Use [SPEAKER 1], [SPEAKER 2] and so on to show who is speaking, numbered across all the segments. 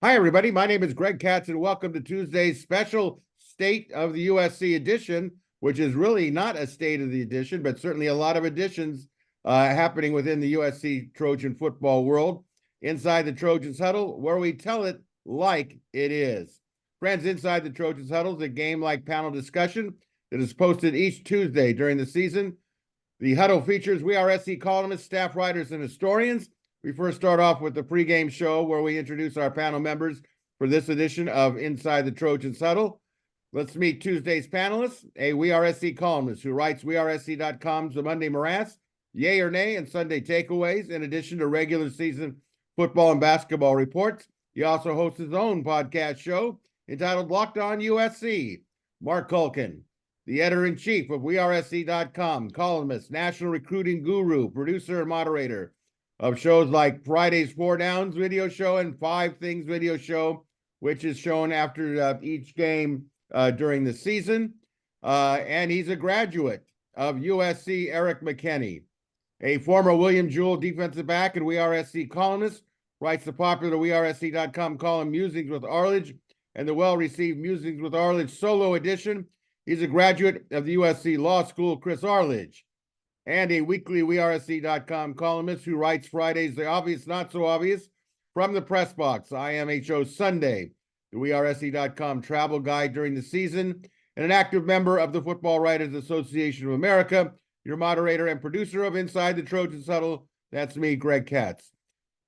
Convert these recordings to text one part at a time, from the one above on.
[SPEAKER 1] Hi, everybody. My name is Greg Katz, and welcome to Tuesday's special State of the USC edition, which is really not a State of the Edition, but certainly a lot of additions happening within the USC Trojan football world. Inside the Trojans Huddle, where we tell it like it is. Friends, Inside the Trojans Huddle is a game-like panel discussion that is posted each Tuesday during the season. The huddle features WeAreSC columnists, staff writers, and historians. We first start off with the pregame show where we introduce our panel members for this edition of Inside the Trojans Huddle. Let's meet Tuesday's panelists, a WeAreSC columnist who writes WeAreSC.com's The Monday Morass, Yay or Nay, and Sunday Takeaways, in addition to regular season football and basketball reports. He also hosts his own podcast show entitled Locked On USC. Mark Culkin, the editor-in-chief of WeAreSC.com, columnist, national recruiting guru, producer, and moderator of shows like Friday's Four Downs video show and Five Things video show, which is shown after each game during the season. And he's a graduate of USC, Eric McKinney, a former William Jewell defensive back and WeAreSC columnist, writes the popular WeAreSC.com column Musings with Arledge and the well-received Musings with Arledge solo edition. He's a graduate of the USC Law School, Chris Arledge, and a weekly WeAreSC.com columnist who writes Fridays, The Obvious Not So Obvious, From the Press Box, IMHO Sunday, the WeAreSC.com travel guide during the season, and an active member of the Football Writers Association of America, your moderator and producer of Inside the Trojans Huddle. That's me, Greg Katz.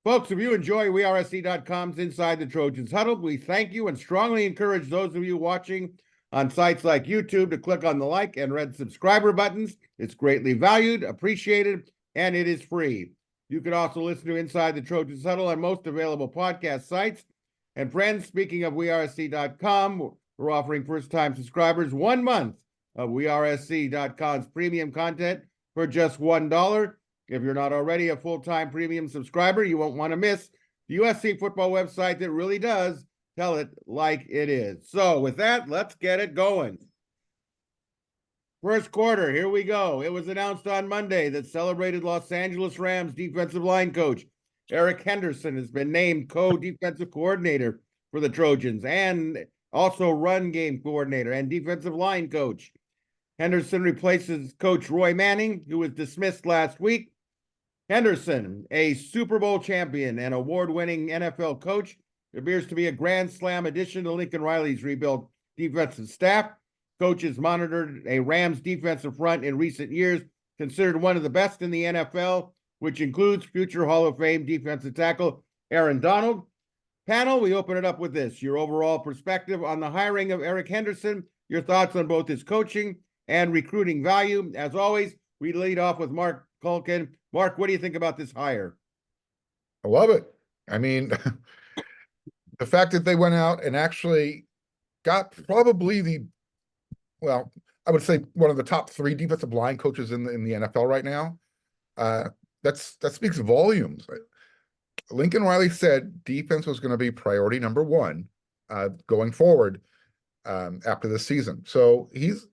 [SPEAKER 1] Folks, if you enjoy WeAreSC.com's Inside the Trojans Huddle, we thank you and strongly encourage those of you watching on sites like YouTube to click on the like and red subscriber buttons. It's greatly valued, appreciated, and it is free. You can also listen to Inside the Trojans Huddle on most available podcast sites. And friends, speaking of WeAreSC.com, we're offering first-time subscribers 1 month of WeAreSC.com's premium content for just $1. If you're not already a full-time premium subscriber, you won't want to miss the USC football website that really does tell it like it is. So with that, let's get it going. First quarter, here we go. It was announced on Monday that celebrated Los Angeles Rams defensive line coach Eric Henderson has been named co-defensive coordinator for the Trojans and also run game coordinator and defensive line coach. Henderson replaces coach Roy Manning, who was dismissed last week. Henderson, a Super Bowl champion and award-winning NFL coach, appears to be a grand slam addition to Lincoln Riley's rebuilt defensive staff. Coach has monitored a Rams defensive front in recent years, considered one of the best in the NFL, which includes future Hall of Fame defensive tackle Aaron Donald. Panel, we open it up with this: your overall perspective on the hiring of Eric Henderson, your thoughts on both his coaching and recruiting value. As always, we lead off with Mark Culkin. Mark, what do you think about this hire?
[SPEAKER 2] I love it. I mean, the fact that they went out and actually got probably I would say one of the top 3 defensive line coaches in the NFL right now. That speaks volumes. Lincoln Riley said defense was going to be priority number 1 going forward after this season. So he's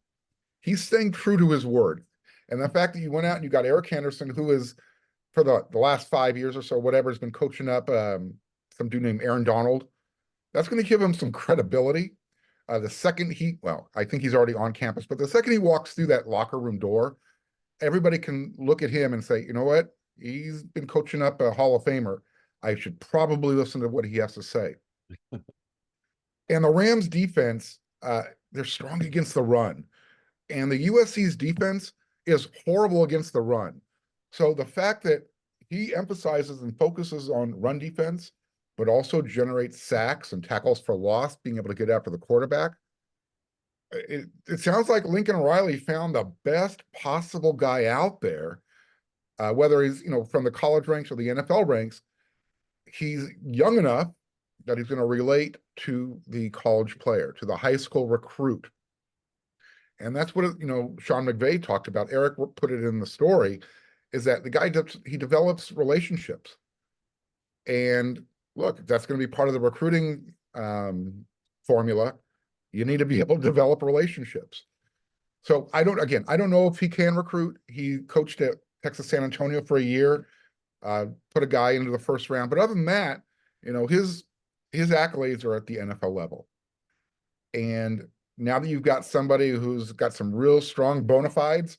[SPEAKER 2] staying true to his word. And the fact that you went out and you got Eric Henderson, who is for the last 5 years or so, whatever, has been coaching up some dude named Aaron Donald. That's going to give him some credibility. The second I think he's already on campus, but the second he walks through that locker room door, everybody can look at him and say, you know what? He's been coaching up a Hall of Famer. I should probably listen to what he has to say. And the Rams defense, they're strong against the run. And the USC's defense is horrible against the run. So the fact that he emphasizes and focuses on run defense, but also generates sacks and tackles for loss, being able to get after the quarterback. It sounds like Lincoln Riley found the best possible guy out there, whether he's from the college ranks or the NFL ranks. He's young enough that he's going to relate to the college player, to the high school recruit. And that's what Sean McVay talked about. Eric put it in the story, is that the guy he develops relationships. And look, that's going to be part of the recruiting formula. You need to be able to develop relationships. So I don't know if he can recruit. He coached at Texas San Antonio for a year, put a guy into the first round. But other than that, his his accolades are at the NFL level. And now that you've got somebody who's got some real strong bona fides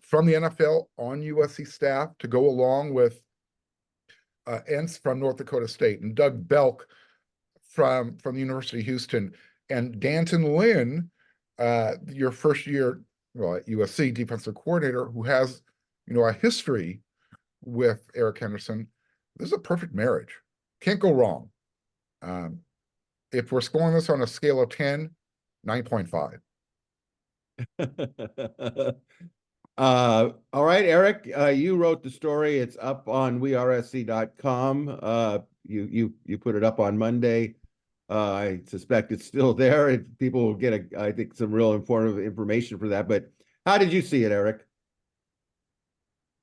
[SPEAKER 2] from the NFL on USC staff to go along with Entz from North Dakota State and Doug Belk from the University of Houston and Danton Lynn, your first year, well, at USC defensive coordinator, who has, a history with Eric Henderson. This is a perfect marriage. Can't go wrong. If we're scoring this on a scale of 10, 9.5.
[SPEAKER 1] All right, Eric, you wrote the story. It's up on wearesc.com. You put it up on Monday. I suspect it's still there. People will get I think some real informative information for that. But how did you see it, Eric?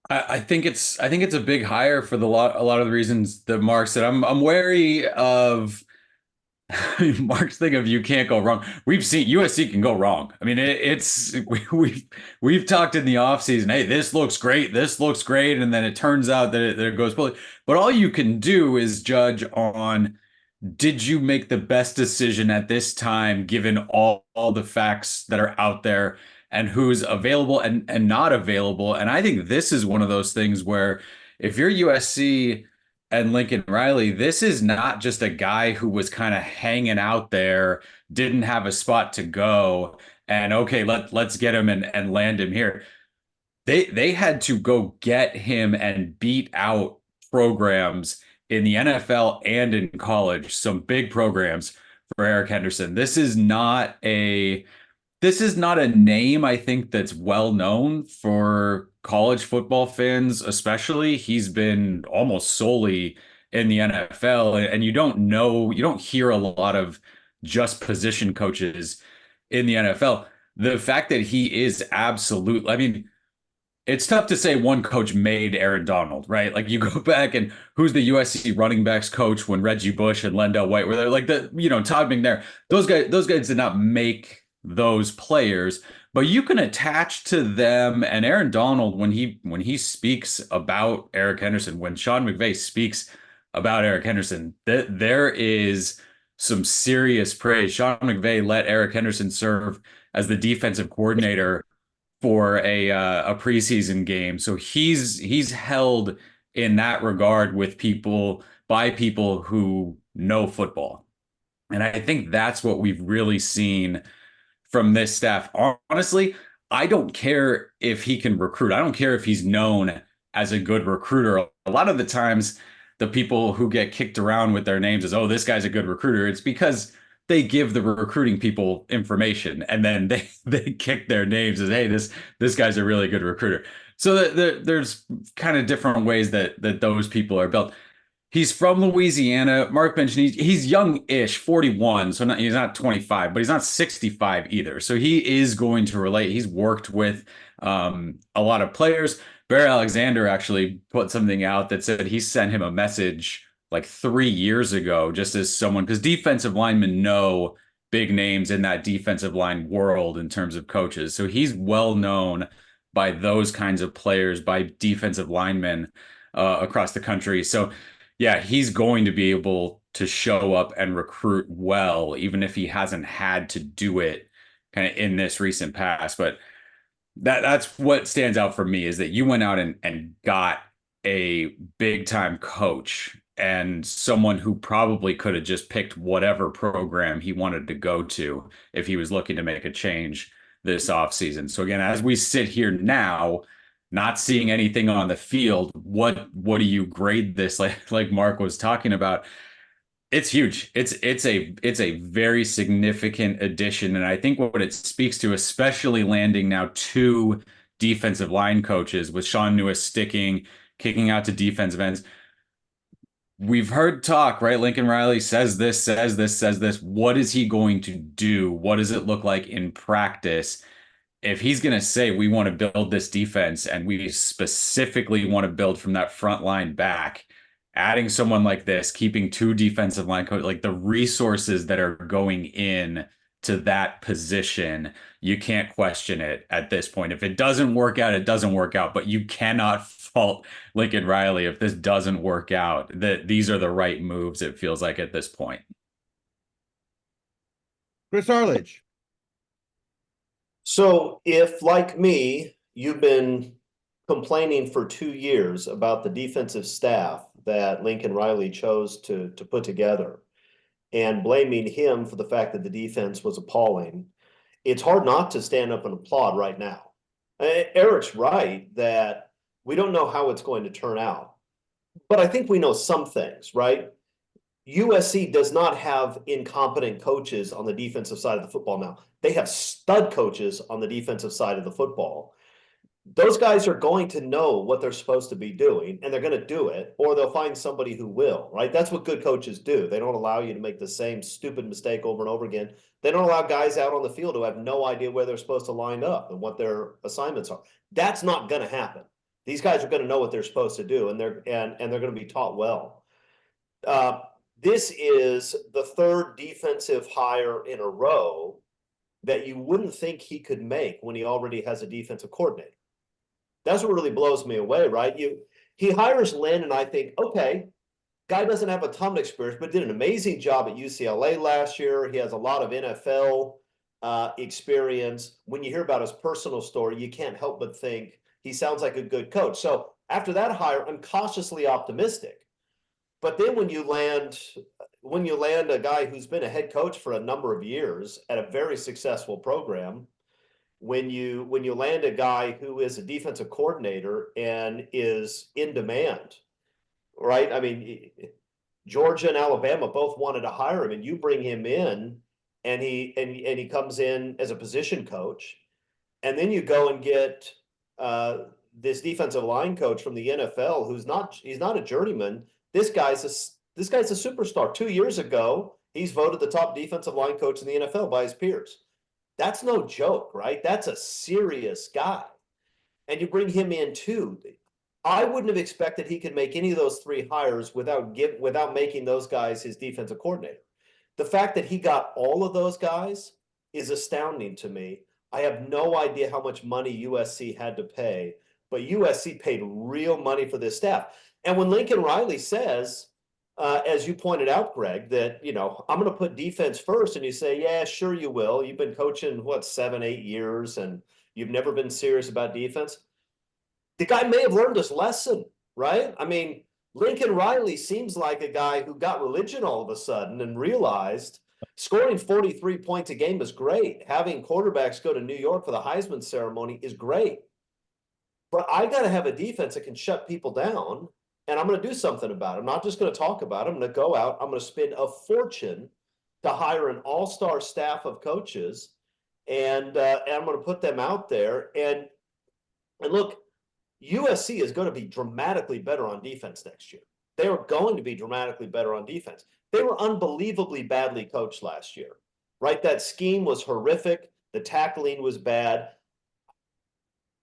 [SPEAKER 3] I think it's a big hire for a lot of the reasons that Mark said. I'm wary of Mark's thing of you can't go wrong. We've seen USC can go wrong. I mean, we've talked in the offseason, hey, this looks great, and then it turns out that it goes poorly. But all you can do is judge on, did you make the best decision at this time given all the facts that are out there and who's available and not available? And I think this is one of those things where if you're USC and Lincoln Riley, this is not just a guy who was kind of hanging out there, didn't have a spot to go, and okay, let's get him and land him here. They had to go get him and beat out programs in the NFL and in college, some big programs for Eric Henderson. This is not a name, I think, that's well known for college football fans, especially. He's been almost solely in the NFL, and you don't hear a lot of just position coaches in the NFL. The fact that he is I mean, it's tough to say one coach made Aaron Donald, right? Like, you go back and who's the USC running backs coach when Reggie Bush and Lendell White were there? Like, Todd McNair, those guys did not make those players, but you can attach to them. And Aaron Donald, when he speaks about Eric Henderson, when Sean McVay speaks about Eric Henderson, there is some serious praise. Sean McVay let Eric Henderson serve as the defensive coordinator for a preseason game, so he's held in that regard by people who know football, and I think that's what we've really seen from this staff. Honestly, I don't care if he can recruit. I don't care if he's known as a good recruiter. A lot of the times, the people who get kicked around with their names as, oh, this guy's a good recruiter, it's because they give the recruiting people information and then they kick their names as, hey, this guy's a really good recruiter. So there's kind of different ways that those people are built. He's from Louisiana. Mark mentioned he's young-ish, 41, so he's not 25, but he's not 65 either. So he is going to relate. He's worked with a lot of players. Bear Alexander actually put something out that said he sent him a message like 3 years ago, just as someone, because defensive linemen know big names in that defensive line world in terms of coaches. So he's well known by those kinds of players, by defensive linemen across the country. So yeah, he's going to be able to show up and recruit well, even if he hasn't had to do it kind of in this recent past. But that's what stands out for me, is that you went out and got a big time coach and someone who probably could have just picked whatever program he wanted to go to if he was looking to make a change this offseason. So again, as we sit here now, not seeing anything on the field, what do you grade this? Like Mark was talking about, it's huge. It's a very significant addition. And I think what it speaks to, especially landing now 2 defensive line coaches with Sean Lewis kicking out to defensive ends. We've heard talk, right? Lincoln Riley says this. What is he going to do? What does it look like in practice? If he's going to say, we want to build this defense and we specifically want to build from that front line back, adding someone like this, keeping 2 defensive line coaches, like the resources that are going in to that position, you can't question it at this point. If it doesn't work out, it doesn't work out. But you cannot fault Lincoln Riley if this doesn't work out. That these are the right moves, it feels like at this point.
[SPEAKER 1] Chris Arledge.
[SPEAKER 4] So if, like me, you've been complaining for 2 years about the defensive staff that Lincoln Riley chose to put together and blaming him for the fact that the defense was appalling, it's hard not to stand up and applaud right now. Eric's right that we don't know how it's going to turn out, but I think we know some things, right? USC does not have incompetent coaches on the defensive side of the football now. They have stud coaches on the defensive side of the football. Those guys are going to know what they're supposed to be doing, and they're going to do it, or they'll find somebody who will, right? That's what good coaches do. They don't allow you to make the same stupid mistake over and over again. They don't allow guys out on the field who have no idea where they're supposed to line up and what their assignments are. That's not going to happen. These guys are going to know what they're supposed to do, and they're going to be taught well. This is the third defensive hire in a row that you wouldn't think he could make when he already has a defensive coordinator. That's what really blows me away, right? He hires Lynn, and I think, okay, guy doesn't have a ton of experience, but did an amazing job at UCLA last year. He has a lot of NFL experience. When you hear about his personal story, you can't help but think he sounds like a good coach. So after that hire, I'm cautiously optimistic. But then when you land a guy who's been a head coach for a number of years at a very successful program, when you land a guy who is a defensive coordinator and is in demand, right? I mean, Georgia and Alabama both wanted to hire him, and you bring him in, and he comes in as a position coach, and then you go and get this defensive line coach from the NFL he's not a journeyman. This guy's a superstar. 2 years ago, he's voted the top defensive line coach in the NFL by his peers. That's no joke, right? That's a serious guy. And you bring him in too. I wouldn't have expected he could make any of those three hires without making those guys his defensive coordinator. The fact that he got all of those guys is astounding to me. I have no idea how much money USC had to pay, but USC paid real money for this staff. And when Lincoln Riley says, as you pointed out, Greg, that, I'm going to put defense first, and you say, yeah, sure you will. You've been coaching, 7-8 years, and you've never been serious about defense. The guy may have learned this lesson, right? I mean, Lincoln Riley seems like a guy who got religion all of a sudden and realized scoring 43 points a game is great. Having quarterbacks go to New York for the Heisman ceremony is great. But I got to have a defense that can shut people down, and I'm going to do something about it. I'm not just going to talk about it. I'm going to go out. I'm going to spend a fortune to hire an all-star staff of coaches, and I'm going to put them out there. And look, USC is going to be dramatically better on defense next year. They are going to be dramatically better on defense. They were unbelievably badly coached last year, right? That scheme was horrific. The tackling was bad.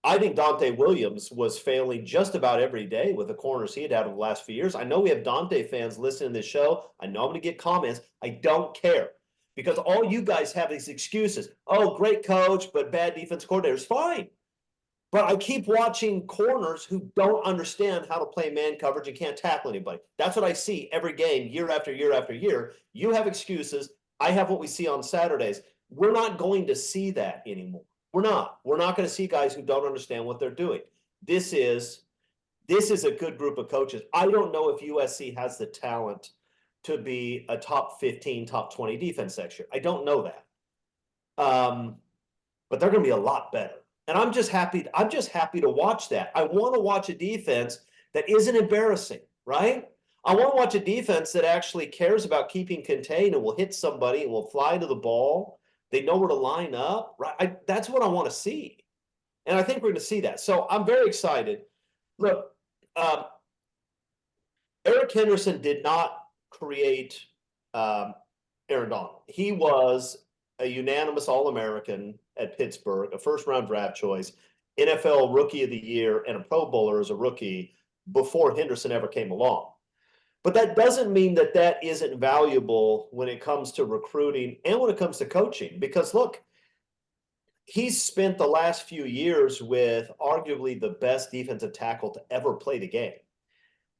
[SPEAKER 4] I think Dante Williams was failing just about every day with the corners he had over the last few years. I know we have Dante fans listening to this show. I know I'm going to get comments. I don't care, because all you guys have these excuses. Oh, great coach, but bad defense coordinator is fine. But I keep watching corners who don't understand how to play man coverage and can't tackle anybody. That's what I see every game, year after year after year. You have excuses. I have what we see on Saturdays. We're not going to see that anymore. We're not going to see guys who don't understand what they're doing. This is a good group of coaches. I don't know if USC has the talent to be a top 15, top 20 defense next year. I don't know that. But they're going to be a lot better. And I'm just happy to watch that. I want to watch a defense that isn't embarrassing, right? I want to watch a defense that actually cares about keeping contained and will hit somebody and will fly to the ball. They know where to line up, right? That's what I want to see. And I think we're going to see that. So I'm very excited. Look, Eric Henderson did not create Aaron Donald. He was a unanimous All-American at Pittsburgh, a first-round draft choice, NFL Rookie of the Year, and a Pro Bowler as a rookie before Henderson ever came along. But that doesn't mean that that isn't valuable when it comes to recruiting and when it comes to coaching. Because look, he's spent the last few years with arguably the best defensive tackle to ever play the game.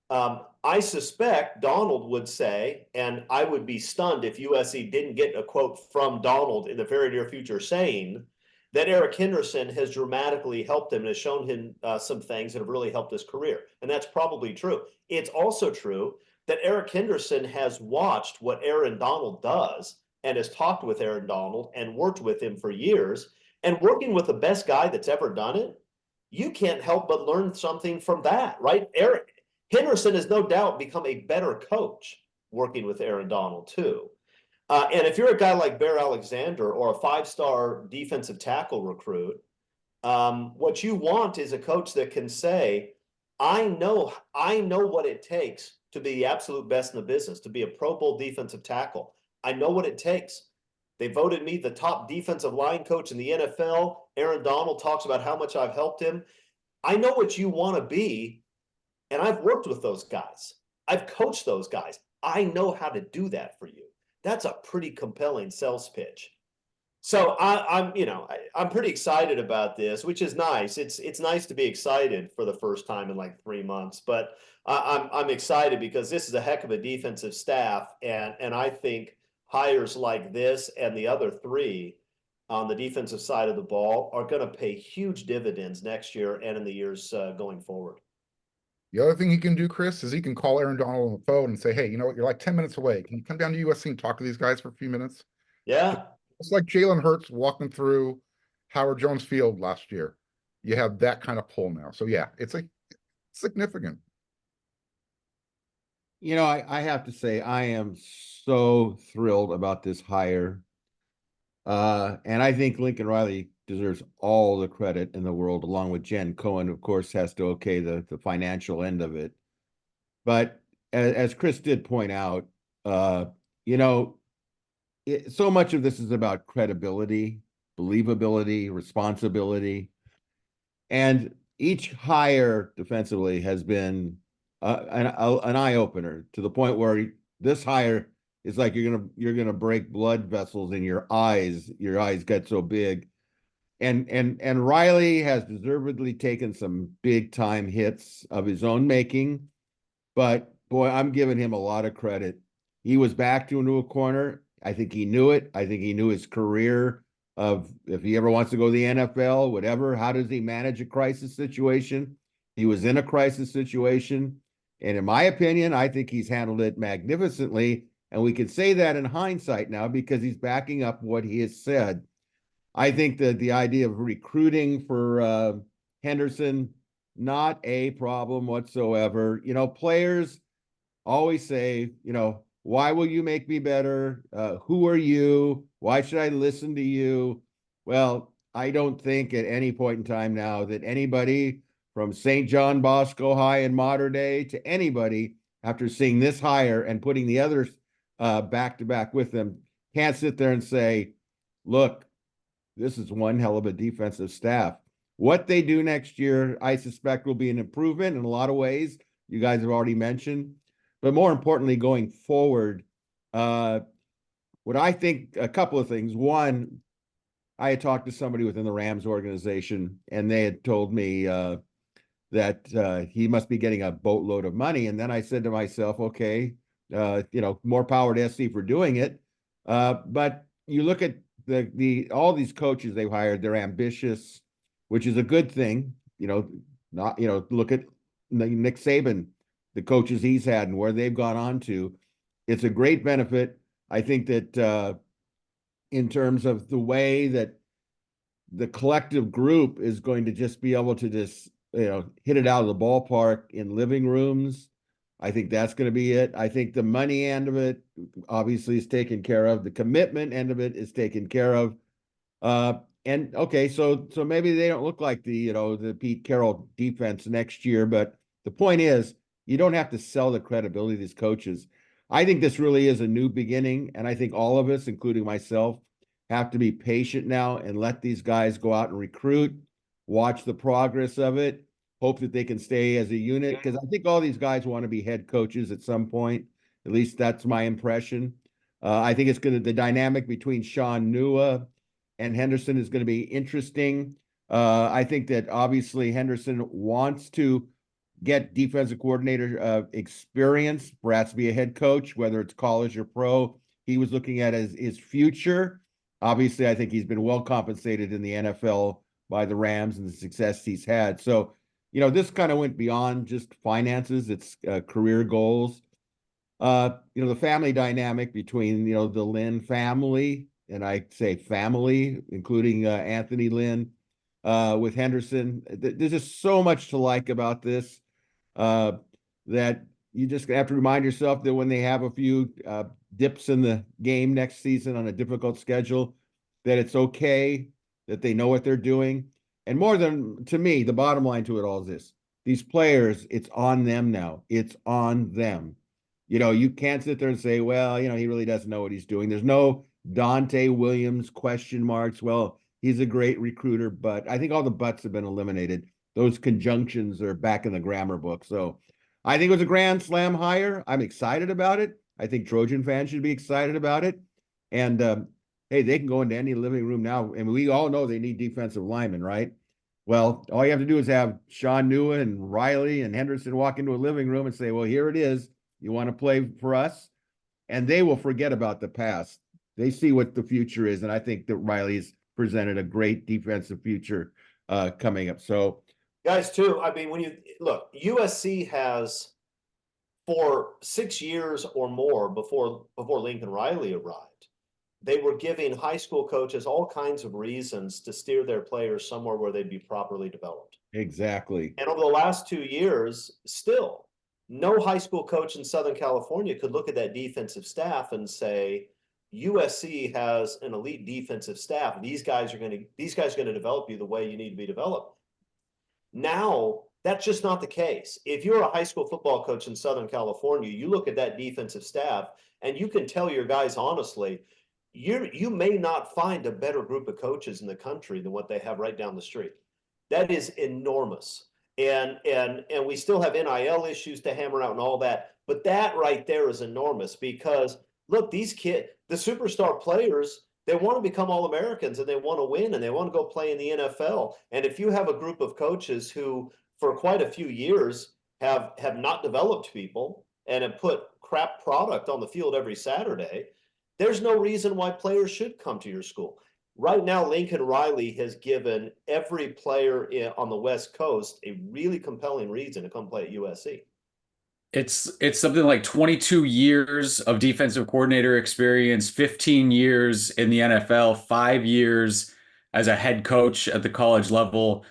[SPEAKER 4] I suspect Donald would say, and I would be stunned if USC didn't get a quote from Donald in the very near future saying that Eric Henderson has dramatically helped him and has shown him some things that have really helped his career. And that's probably true. It's also true that Eric Henderson has watched what Aaron Donald does and has talked with Aaron Donald and worked with him for years. And working with the best guy that's ever done it, you can't help but learn something from that, right? Eric Henderson has no doubt become a better coach working with Aaron Donald too. And if you're a guy like Bear Alexander or a 5-star defensive tackle recruit, what you want is a coach that can say, I know what it takes to be the absolute best in the business, to be a Pro Bowl defensive tackle. I know what it takes. They voted me the top defensive line coach in the NFL. Aaron Donald talks about how much I've helped him. I know what you want to be, and I've worked with those guys. I've coached those guys. I know how to do that for you. That's a pretty compelling sales pitch. So I'm pretty excited about this, which is nice. It's nice to be excited for the first time in like 3 months, but I'm excited because this is a heck of a defensive staff, and I think hires like this and the other 3 on the defensive side of the ball are going to pay huge dividends next year and in the years going forward.
[SPEAKER 2] The other thing he can do, Chris, is he can call Aaron Donald on the phone and say, hey, you know what? You're like 10 minutes away. Can you come down to USC and talk to these guys for a few minutes?
[SPEAKER 4] Yeah.
[SPEAKER 2] It's like Jalen Hurts walking through Howard Jones Field last year. You have that kind of pull now. So yeah, it's significant.
[SPEAKER 1] You know, I have to say, I am so thrilled about this hire. And I think Lincoln Riley deserves all the credit in the world, along with Jen Cohen, of course, has to okay the financial end of it. But as Chris did point out, you know, so much of this is about credibility, believability, responsibility. And each hire defensively has been an eye-opener to the point where this hire is like you're gonna break blood vessels in your eyes. Your eyes get so big. And Riley has deservedly taken some big time hits of his own making, but boy, I'm giving him a lot of credit. He was backed into a corner. I think he knew it. I think he knew his career of if he ever wants to go to the NFL, whatever. How does he manage a crisis situation? He was in a crisis situation. And in my opinion, I think he's handled it magnificently. And we can say that in hindsight now because he's backing up what he has said. I think that the idea of recruiting for Henderson, not a problem whatsoever. You know, players always say, you know, why will you make me better? Who are you? Why should I listen to you? Well, I don't think at any point in time now that anybody from St. John Bosco High in modern day to anybody after seeing this hire and putting the others back to back with them can't sit there and say, look, this is one hell of a defensive staff. What they do next year, I suspect, will be an improvement in a lot of ways. You guys have already mentioned. But more importantly, going forward, what I think, a couple of things. One, I had talked to somebody within the Rams organization, and they had told me that he must be getting a boatload of money. And then I said to myself, okay, you know, more power to SC for doing it. But you look at all these coaches they've hired, they're ambitious, which is a good thing. You know, not, you know, look at Nick Saban, the coaches he's had and where they've gone on to. It's a great benefit. I think that in terms of the way that the collective group is going to just be able to just, you know, hit it out of the ballpark in living rooms, I think that's going to be it. I think the money end of it obviously is taken care of. The commitment end of it is taken care of. And okay, so maybe they don't look like the Pete Carroll defense next year, but the point is you don't have to sell the credibility of these coaches. I think this really is a new beginning, and I think all of us, including myself, have to be patient now and let these guys go out and recruit, watch the progress of it. hope that they can stay as a unit, because I think all these guys want to be head coaches at some point. At least that's my impression. I think the dynamic between Sean Nua and Henderson is going to be interesting. I think that obviously Henderson wants to get defensive coordinator experience, perhaps be a head coach, whether it's college or pro. He was looking at his future. Obviously, I think he's been well compensated in the NFL by the Rams and the success he's had. So, this kind of went beyond just finances. It's career goals. The family dynamic between, the Lynn family, and I say family, including Anthony Lynn, with Henderson. There's just so much to like about this that you just have to remind yourself that when they have a few dips in the game next season on a difficult schedule, that it's okay, that they know what they're doing. And more than, to me, the bottom line to it all is this: these players, it's on them now. It's on them. You can't sit there and say, well, he really doesn't know what he's doing. There's no Dante Williams question marks. Well, he's a great recruiter, but I think all the buts have been eliminated. Those conjunctions are back in the grammar book. So I think it was a grand slam hire. I'm excited about it. I think Trojan fans should be excited about it. And hey, they can go into any living room now. And we all know they need defensive linemen, right? Well, all you have to do is have Sean Nua and Riley and Henderson walk into a living room and say, well, here it is. You want to play for us? And they will forget about the past. They see what the future is. And I think that Riley's presented a great defensive future coming up. So,
[SPEAKER 4] guys, too, I mean, when you look, USC has, for 6 years or more before Lincoln Riley arrived, they were giving high school coaches all kinds of reasons to steer their players somewhere where they'd be properly developed.
[SPEAKER 1] Exactly.
[SPEAKER 4] And over the last 2 years, still, no high school coach in Southern California could look at that defensive staff and say, USC has an elite defensive staff. These guys are going to develop you the way you need to be developed. Now, that's just not the case. If you're a high school football coach in Southern California, you look at that defensive staff and you can tell your guys honestly, you may not find a better group of coaches in the country than what they have right down the street. That is enormous. And we still have NIL issues to hammer out and all that. But that right there is enormous because, look, these kids, the superstar players, they want to become All-Americans and they want to win and they want to go play in the NFL. And if you have a group of coaches who, for quite a few years, have not developed people and have put crap product on the field every Saturday, there's no reason why players should come to your school. Right now, Lincoln Riley has given every player on the West Coast a really compelling reason to come play at USC.
[SPEAKER 3] It's something like 22 years of defensive coordinator experience, 15 years in the NFL, 5 years as a head coach at the college level,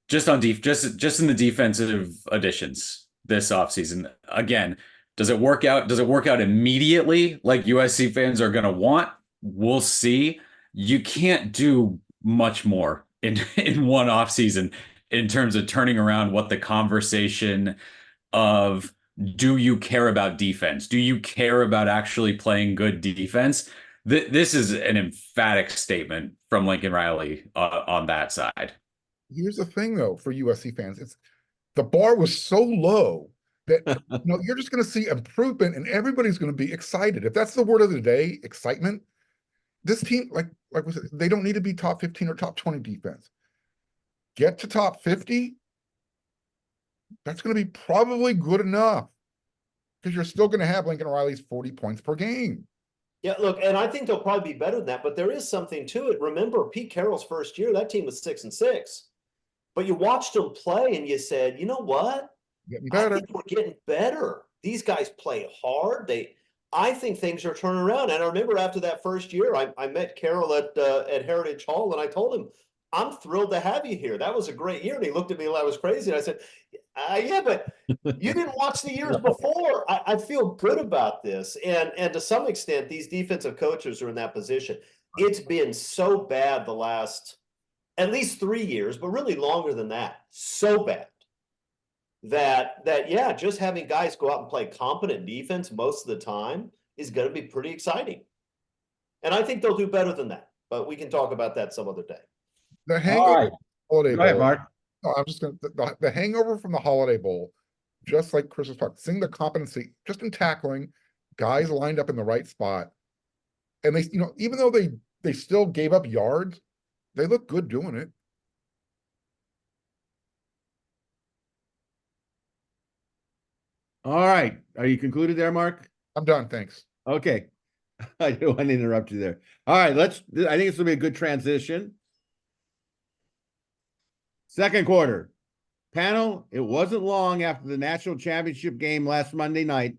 [SPEAKER 3] just in the defensive additions this offseason. Again, does it work out? Does it work out immediately like USC fans are going to want? We'll see. You can't do much more in one offseason in terms of turning around what the conversation of, do you care about defense? Do you care about actually playing good defense? This is an emphatic statement from Lincoln Riley on that side.
[SPEAKER 2] Here's the thing, though, for USC fans, it's the bar was so low that you're just going to see improvement, and everybody's going to be excited. If that's the word of the day, excitement. This team, like we said, they don't need to be top 15 or top 20 defense. Get to top 50. That's going to be probably good enough because you're still going to have Lincoln Riley's 40 points per game.
[SPEAKER 4] Yeah, look, and I think they'll probably be better than that, but there is something to it. Remember, Pete Carroll's first year, that team was 6-6. But you watched them play and you said, you know what?
[SPEAKER 2] Getting better.
[SPEAKER 4] I think we're getting better. These guys play hard. I think things are turning around. And I remember after that first year, I met Carroll at Heritage Hall, and I told him, I'm thrilled to have you here. That was a great year. And he looked at me like I was crazy. And I said, yeah, but you didn't watch the years before. I feel good about this. And to some extent, these defensive coaches are in that position. It's been so bad the last at least 3 years, but really longer than that. So bad that yeah, just having guys go out and play competent defense most of the time is going to be pretty exciting. And I think they'll do better than that. But we can talk about that some other day.
[SPEAKER 2] The hangover.
[SPEAKER 1] All right. Go ahead, Mark.
[SPEAKER 2] No, I'm just gonna, the hangover from the Holiday Bowl, just like Chris was talking, seeing the competency, just in tackling, guys lined up in the right spot. And they, even though they still gave up yards, they look good doing it.
[SPEAKER 1] All right. Are you concluded there, Mark?
[SPEAKER 2] I'm done, thanks.
[SPEAKER 1] Okay. I didn't want to interrupt you there. All right, I think this will be a good transition. Second quarter. Panel, it wasn't long after the national championship game last Monday night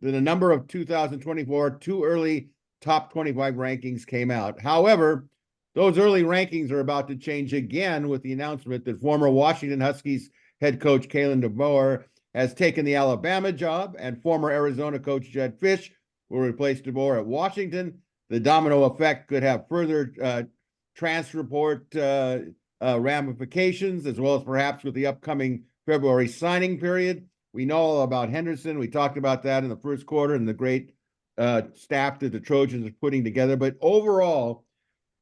[SPEAKER 1] that a number of 2024 too early top 25 rankings came out. However, those early rankings are about to change again with the announcement that former Washington Huskies head coach Kalen DeBoer has taken the Alabama job, and former Arizona coach Jedd Fisch will replace DeBoer at Washington. The domino effect could have further transfer report ramifications, as well as perhaps with the upcoming February signing period. We know all about Henderson. We talked about that in the first quarter and the great staff that the Trojans are putting together. But overall,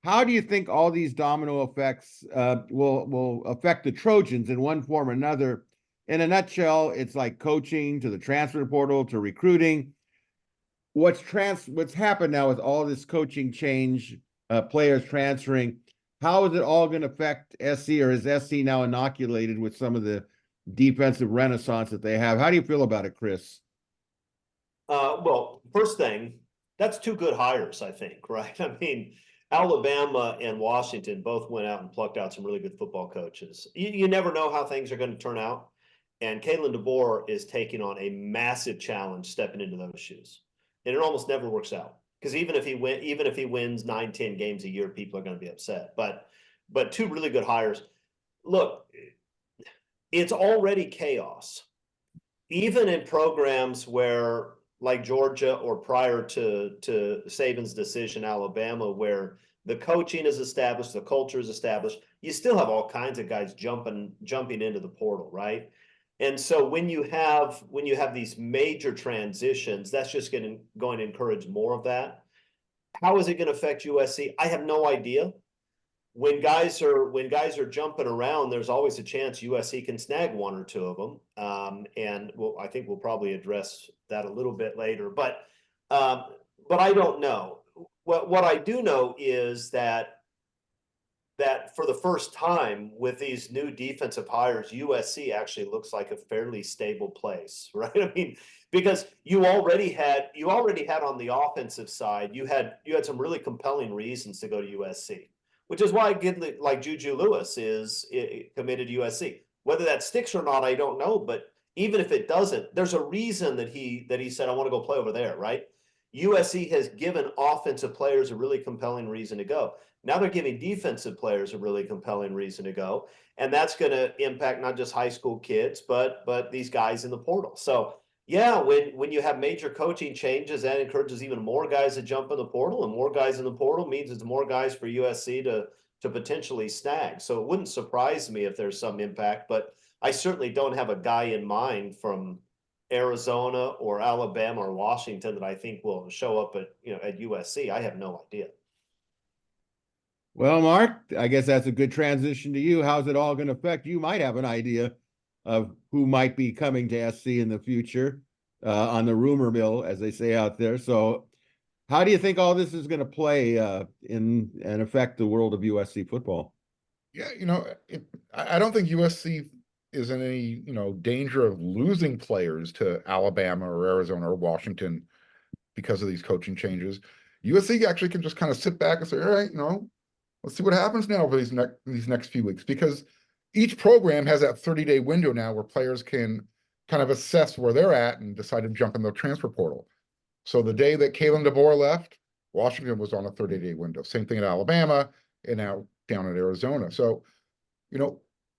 [SPEAKER 1] how do you think all these domino effects will affect the Trojans in one form or another? In a nutshell, it's like coaching to the transfer portal to recruiting. What's happened now with all this coaching change, players transferring, how is it all going to affect SC, or is SC now inoculated with some of the defensive renaissance that they have? How do you feel about it, Chris?
[SPEAKER 4] Well, first thing, that's two good hires, I think, right? I mean, Alabama and Washington both went out and plucked out some really good football coaches. You never know how things are going to turn out. And Kalen DeBoer is taking on a massive challenge stepping into those shoes. And it almost never works out. Because even if he wins 9-10 games a year, people are going to be upset. But two really good hires. Look, it's already chaos. Even in programs where, like Georgia, or prior to Saban's decision, Alabama, where the coaching is established, the culture is established, you still have all kinds of guys jumping into the portal, right? And so when you have these major transitions, that's just going to encourage more of that. How is it going to affect USC? I have no idea. When guys are jumping around, there's always a chance USC can snag one or two of them. And I think we'll probably address that a little bit later. But I don't know. What I do know is that for the first time with these new defensive hires, USC actually looks like a fairly stable place, right? I mean, because you already had on the offensive side, you had some really compelling reasons to go to USC, which is why like Juju Lewis is committed to USC. Whether that sticks or not, I don't know. But even if it doesn't, there's a reason that he said, I want to go play over there, right? USC has given offensive players a really compelling reason to go. Now they're giving defensive players a really compelling reason to go. And that's going to impact not just high school kids, but these guys in the portal. So yeah, when you have major coaching changes, that encourages even more guys to jump in the portal, and more guys in the portal means it's more guys for USC to potentially snag. So it wouldn't surprise me if there's some impact, but I certainly don't have a guy in mind from Arizona or Alabama or Washington that I think will show up at USC. I have no idea.
[SPEAKER 1] Well, Mark, I guess that's a good transition to you. How's it all going to affect? You might have an idea of who might be coming to SC in the future on the rumor mill, as they say out there. So how do you think all this is going to play in and affect the world of USC football?
[SPEAKER 2] Yeah, I don't think USC is in any, danger of losing players to Alabama or Arizona or Washington because of these coaching changes. USC actually can just kind of sit back and say, all right, let's see what happens now over these next few weeks, because each program has that 30-day window now where players can kind of assess where they're at and decide to jump in the transfer portal. So the day that Kalen DeBoer left, Washington was on a 30-day window. Same thing at Alabama and now down at Arizona. So,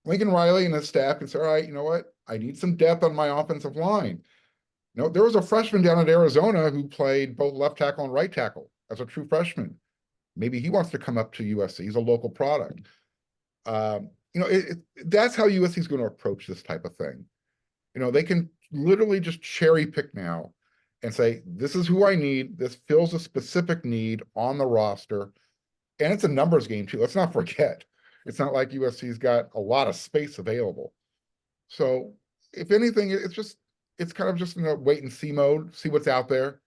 [SPEAKER 2] Lincoln Riley and his staff can say, all right, you know what? I need some depth on my offensive line. There was a freshman down at Arizona who played both left tackle and right tackle as a true freshman. Maybe he wants to come up to USC. He's a local product. That's how USC is going to approach this type of thing. They can literally just cherry pick now and say, this is who I need. This fills a specific need on the roster. And it's a numbers game too. Let's not forget, It's not like USC's got a lot of space available. So if anything, it's kind of just in a wait and see mode, see what's out there.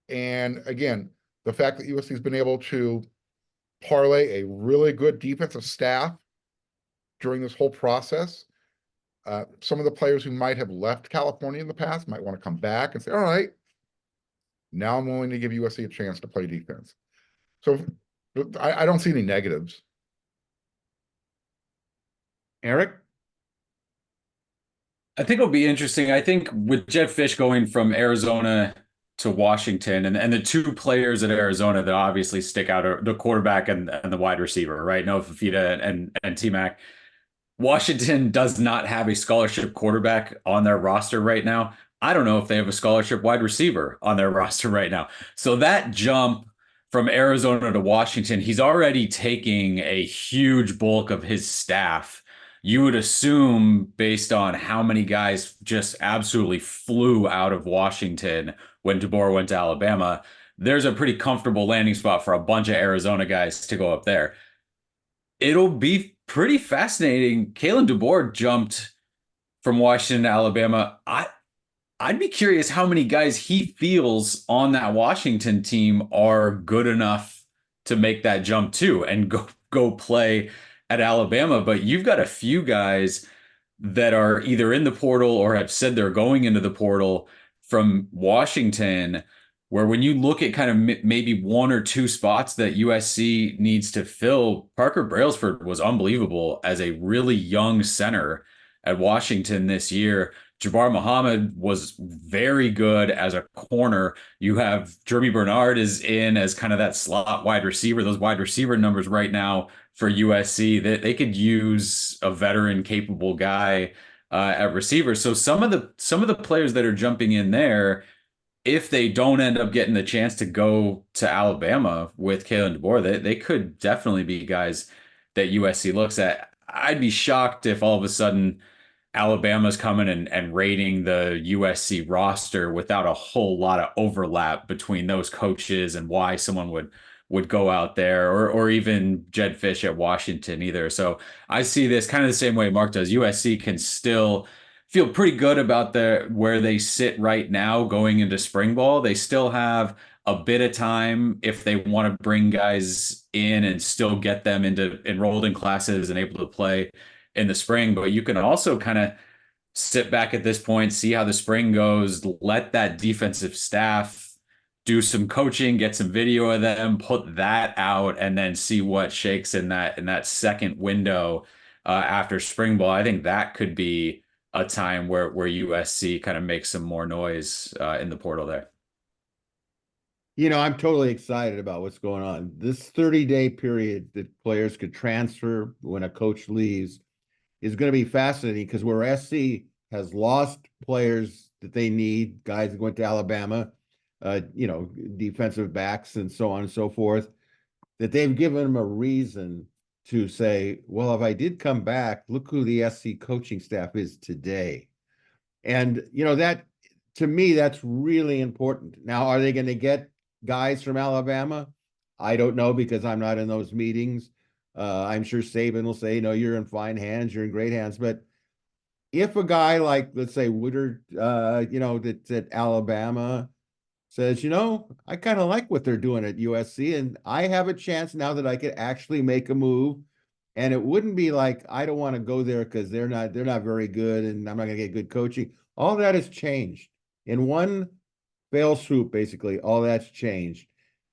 [SPEAKER 2] And again, the fact that USC has been able to parlay a really good defensive staff during this whole process. Some of the players who might have left California in the past might want to come back and say, all right, now I'm willing to give USC a chance to play defense. So I don't see any negatives.
[SPEAKER 1] Eric?
[SPEAKER 3] I think it'll be interesting. I think with Jedd Fisch going from Arizona to Washington, and the two players at Arizona that obviously stick out are the quarterback and the wide receiver, right? Noah Fifita and T-Mac. Washington does not have a scholarship quarterback on their roster right now. I don't know if they have a scholarship wide receiver on their roster right now. So that jump from Arizona to Washington, he's already taking a huge bulk of his staff. You would assume, based on how many guys just absolutely flew out of Washington when DeBoer went to Alabama, there's a pretty comfortable landing spot for a bunch of Arizona guys to go up there. It'll be pretty fascinating. Kalen DeBoer jumped from Washington to Alabama. I'd be curious how many guys he feels on that Washington team are good enough to make that jump too and go play at Alabama. But you've got a few guys that are either in the portal or have said they're going into the portal from Washington, where when you look at kind of maybe one or two spots that USC needs to fill, Parker Brailsford was unbelievable as a really young center at Washington this year. Jabbar Muhammad was very good as a corner. You have Jeremy Bernard is in as kind of that slot wide receiver. Those wide receiver numbers right now for USC, that they could use a veteran capable guy at receiver. So some of the players that are jumping in there, if they don't end up getting the chance to go to Alabama with Kalen DeBoer, they could definitely be guys that USC looks at. I'd be shocked if all of a sudden Alabama's coming and raiding the USC roster without a whole lot of overlap between those coaches and why someone would go out there, or even Jedd Fisch at Washington either. So I see this kind of the same way Mark does. USC can still feel pretty good about where they sit right now going into spring ball. They still have a bit of time if they want to bring guys in and still get them enrolled in classes and able to play in the spring. But you can also kind of sit back at this point, see how the spring goes, let that defensive staff do some coaching, get some video of them, put that out, and then see what shakes in that second window after spring ball. I think that could be a time where USC kind of makes some more noise in the portal there.
[SPEAKER 1] You know, I'm totally excited about what's going on. This 30-day period that players could transfer when a coach leaves is going to be fascinating, because where SC has lost players that they need, guys that went to Alabama, defensive backs and so on and so forth, that they've given them a reason to say, well, if I did come back, look who the SC coaching staff is today. And, that, to me, that's really important. Now, are they going to get guys from Alabama? I don't know, because I'm not in those meetings. I'm sure Saban will say, no, you're in fine hands, you're in great hands. But if a guy like, let's say, Woodard, that's at Alabama says, I kind of like what they're doing at USC, and I have a chance now that I could actually make a move. And it wouldn't be like, I don't want to go there because they're not very good and I'm not going to get good coaching. All that has changed. In one fell swoop, basically, all that's changed.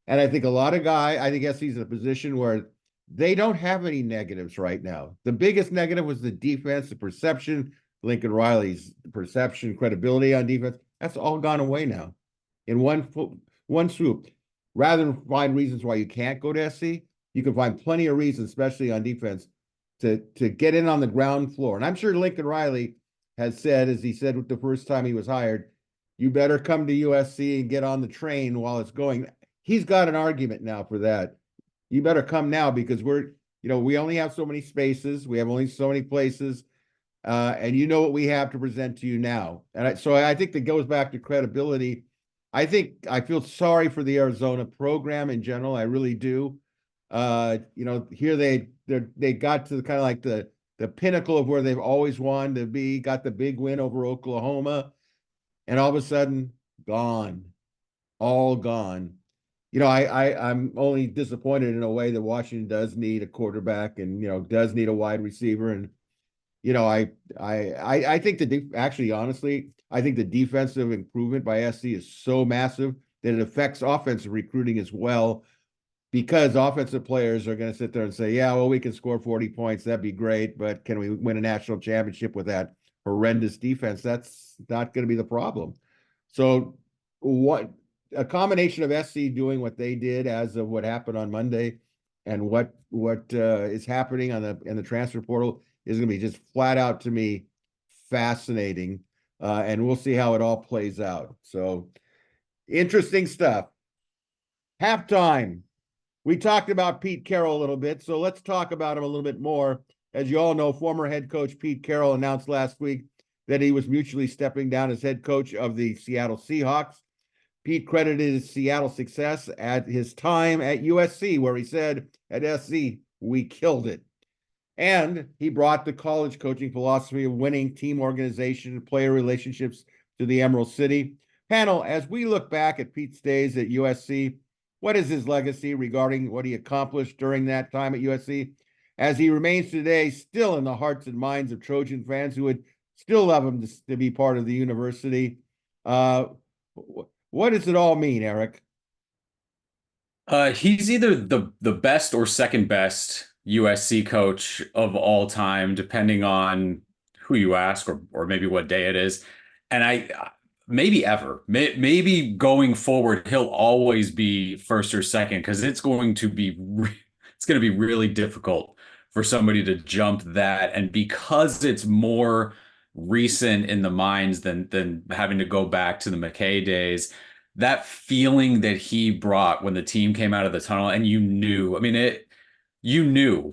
[SPEAKER 1] And I think I think SC's in a position where they don't have any negatives right now. The biggest negative was the defense, the perception, Lincoln Riley's perception, credibility on defense. That's all gone away now in one swoop. Rather than find reasons why you can't go to SC, you can find plenty of reasons, especially on defense, to get in on the ground floor. And I'm sure Lincoln Riley has said, as he said the first time he was hired, you better come to USC and get on the train while it's going. He's got an argument now for that. You better come now, because we only have so many spaces. We have only so many places. And you know what we have to present to you now. And so I think that goes back to credibility. I feel sorry for the Arizona program in general. I really do. Here they got to kind of like the pinnacle of where they've always wanted to be, got the big win over Oklahoma, and all of a sudden, gone, all gone. I'm only disappointed in a way that Washington does need a quarterback and, does need a wide receiver. And, I think honestly, I think the defensive improvement by SC is so massive that it affects offensive recruiting as well, because offensive players are going to sit there and say, yeah, well, we can score 40 points. That'd be great. But can we win a national championship with that horrendous defense? That's not going to be the problem. So a combination of SC doing what they did as of what happened on Monday and what is happening in the transfer portal is going to be just flat out, to me, fascinating. And we'll see how it all plays out. So interesting stuff. Halftime. We talked about Pete Carroll a little bit, so let's talk about him a little bit more. As you all know, former head coach Pete Carroll announced last week that he was mutually stepping down as head coach of the Seattle Seahawks. Pete credited his Seattle success at his time at USC, where he said, at SC, we killed it. And he brought the college coaching philosophy of winning, team organization, and player relationships to the Emerald City. Panel, as we look back at Pete's days at USC, what is his legacy regarding what he accomplished during that time at USC, as he remains today still in the hearts and minds of Trojan fans who would still love him to be part of the university? What does it all mean, Eric?
[SPEAKER 3] He's either the best or second best USC coach of all time, depending on who you ask or maybe what day it is. And maybe ever, maybe going forward, he'll always be first or second, because it's going to be really difficult for somebody to jump that. And because it's more recent in the minds than having to go back to the McKay days, that feeling that he brought when the team came out of the tunnel, and you knew,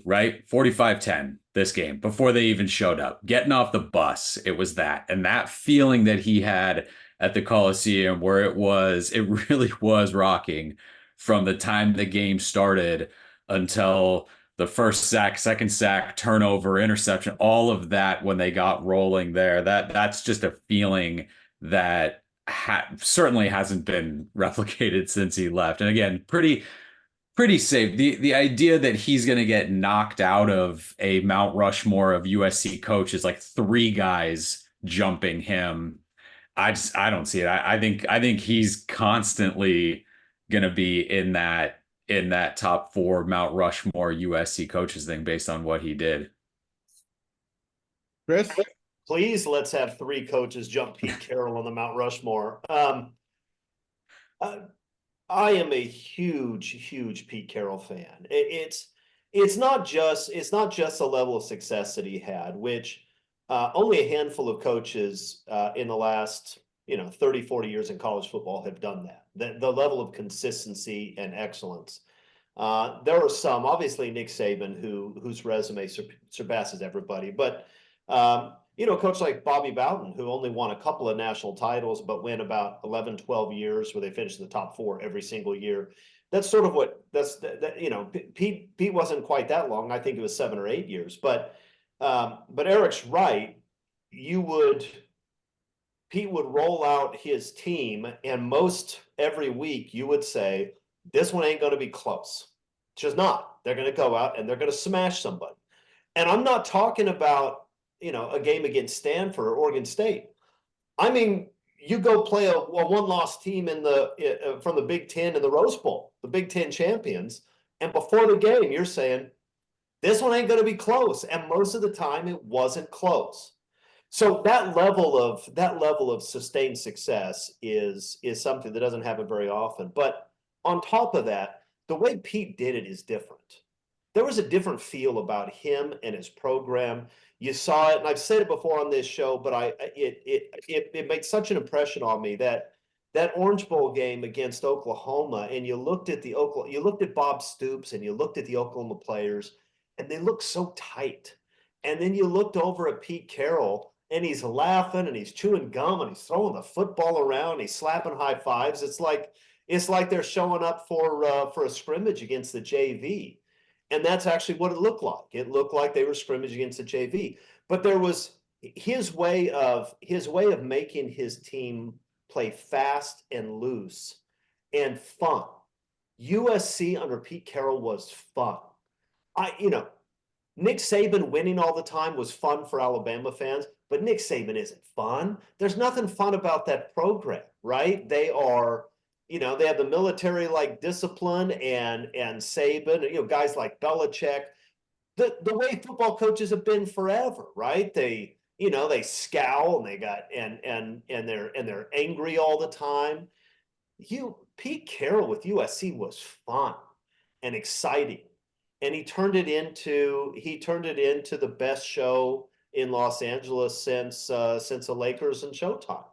[SPEAKER 3] right? 45-10 this game before they even showed up, getting off the bus. It was that. And that feeling that he had at the Coliseum, where it really was rocking from the time the game started until the first sack, second sack, turnover, interception, all of that when they got rolling there. That's just a feeling that certainly hasn't been replicated since he left. And again, pretty safe. The idea that he's going to get knocked out of a Mount Rushmore of USC coaches, like three guys jumping him, I don't see it. I think he's constantly going to be in that top four Mount Rushmore USC coaches thing based on what he did.
[SPEAKER 1] Chris?
[SPEAKER 4] Please, let's have three coaches jump Pete Carroll on the Mount Rushmore. I am a huge Pete Carroll fan. It's not just the level of success that he had, which only a handful of coaches in the last 30, 40 years in college football have done that. The level of consistency and excellence. There are some, obviously Nick Saban, whose resume surpasses everybody, but a coach like Bobby Bowden, who only won a couple of national titles, but went about 11, 12 years where they finished in the top four every single year. That's sort of Pete wasn't quite that long. I think it was 7 or 8 years, but Eric's right. Pete would roll out his team, and most every week you would say, this one ain't going to be close. It's just not. They're going to go out and they're going to smash somebody. And I'm not talking about a game against Stanford or Oregon State. I mean, you go play a one-loss team from the Big Ten in the Rose Bowl, the Big Ten champions, and before the game, you're saying this one ain't going to be close, and most of the time, it wasn't close. So that level of sustained success is something that doesn't happen very often. But on top of that, the way Pete did it is different. There was a different feel about him and his program. You saw it, and I've said it before on this show, but it made such an impression on me that Orange Bowl game against Oklahoma, and you looked at Bob Stoops and you looked at the Oklahoma players, and they looked so tight. And then you looked over at Pete Carroll, and he's laughing and he's chewing gum and he's throwing the football around, he's slapping high fives. It's like they're showing up for a scrimmage against the JV. And that's actually what it looked like. It looked like they were scrimmaging against the JV. But there was his way of making his team play fast and loose and fun. USC under Pete Carroll was fun. Nick Saban winning all the time was fun for Alabama fans, but Nick Saban isn't fun. There's nothing fun about that program, right? They are, they have the military like discipline and Saban, guys like Belichick. The way football coaches have been forever, right? They scowl and they're angry all the time. Pete Carroll with USC was fun and exciting, and he turned it into the best show in Los Angeles since the Lakers and Showtime,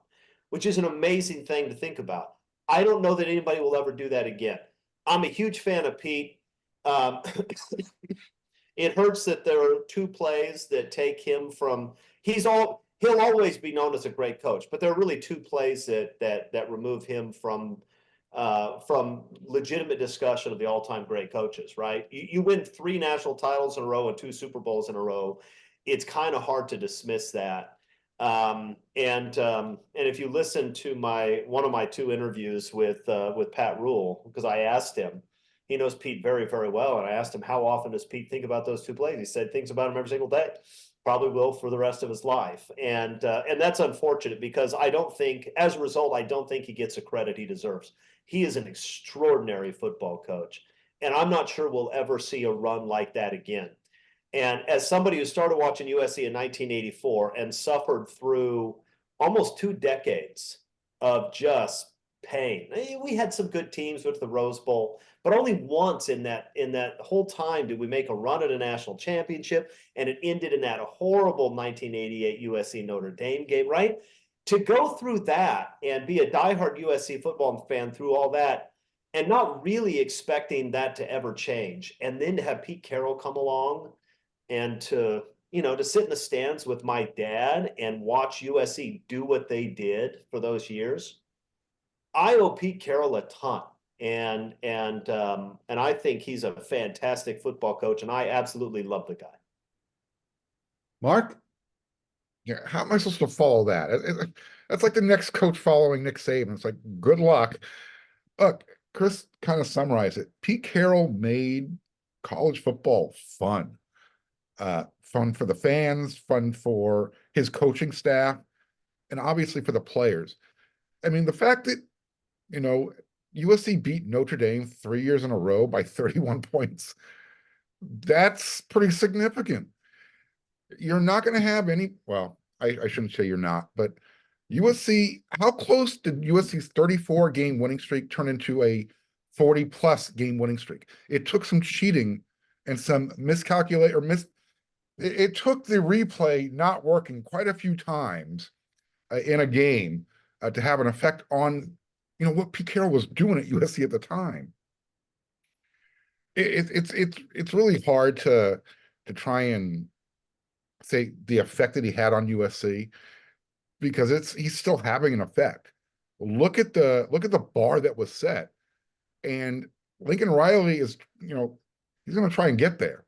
[SPEAKER 4] which is an amazing thing to think about. I don't know that anybody will ever do that again. I'm a huge fan of Pete. It hurts that there are two plays that take him from he'll always be known as a great coach, but there are really two plays that remove him from legitimate discussion of the all-time great coaches, right? You win 3 national titles in a row and 2 Super Bowls in a row. It's kind of hard to dismiss that. And if you listen to one of my 2 interviews with Pat Rule, because I asked him, he knows Pete very, very well, and I asked him how often does Pete think about those 2 plays. He said thinks about them every single day. Probably will for the rest of his life, and that's unfortunate because as a result, I don't think he gets the credit he deserves. He is an extraordinary football coach, and I'm not sure we'll ever see a run like that again. And as somebody who started watching USC in 1984 and suffered through almost 2 decades of just pain, we had some good teams with the Rose Bowl, but only once in that whole time did we make a run at a national championship, and it ended in that horrible 1988 USC Notre Dame game, right? To go through that and be a diehard USC football fan through all that and not really expecting that to ever change, and then to have Pete Carroll come along and to sit in the stands with my dad and watch USC do what they did for those years, I owe Pete Carroll a ton. And I think he's a fantastic football coach, and I absolutely love the guy.
[SPEAKER 1] Mark?
[SPEAKER 2] Yeah, how am I supposed to follow that? That's like the next coach following Nick Saban. It's like, good luck. Look, Chris kind of summarized it. Pete Carroll made college football fun. Fun for the fans, fun for his coaching staff, and obviously for the players. I mean, the fact that, USC beat Notre Dame 3 years in a row by 31 points, that's pretty significant. You're not going to have I shouldn't say you're not, but USC, how close did USC's 34 game winning streak turn into a 40 plus game winning streak? It took some cheating and some it took the replay not working quite a few times in a game to have an effect on, what Pete Carroll was doing at USC at the time. It's really hard to try and say the effect that he had on USC, because he's still having an effect. Look at the bar that was set, and Lincoln Riley is, he's going to try and get there.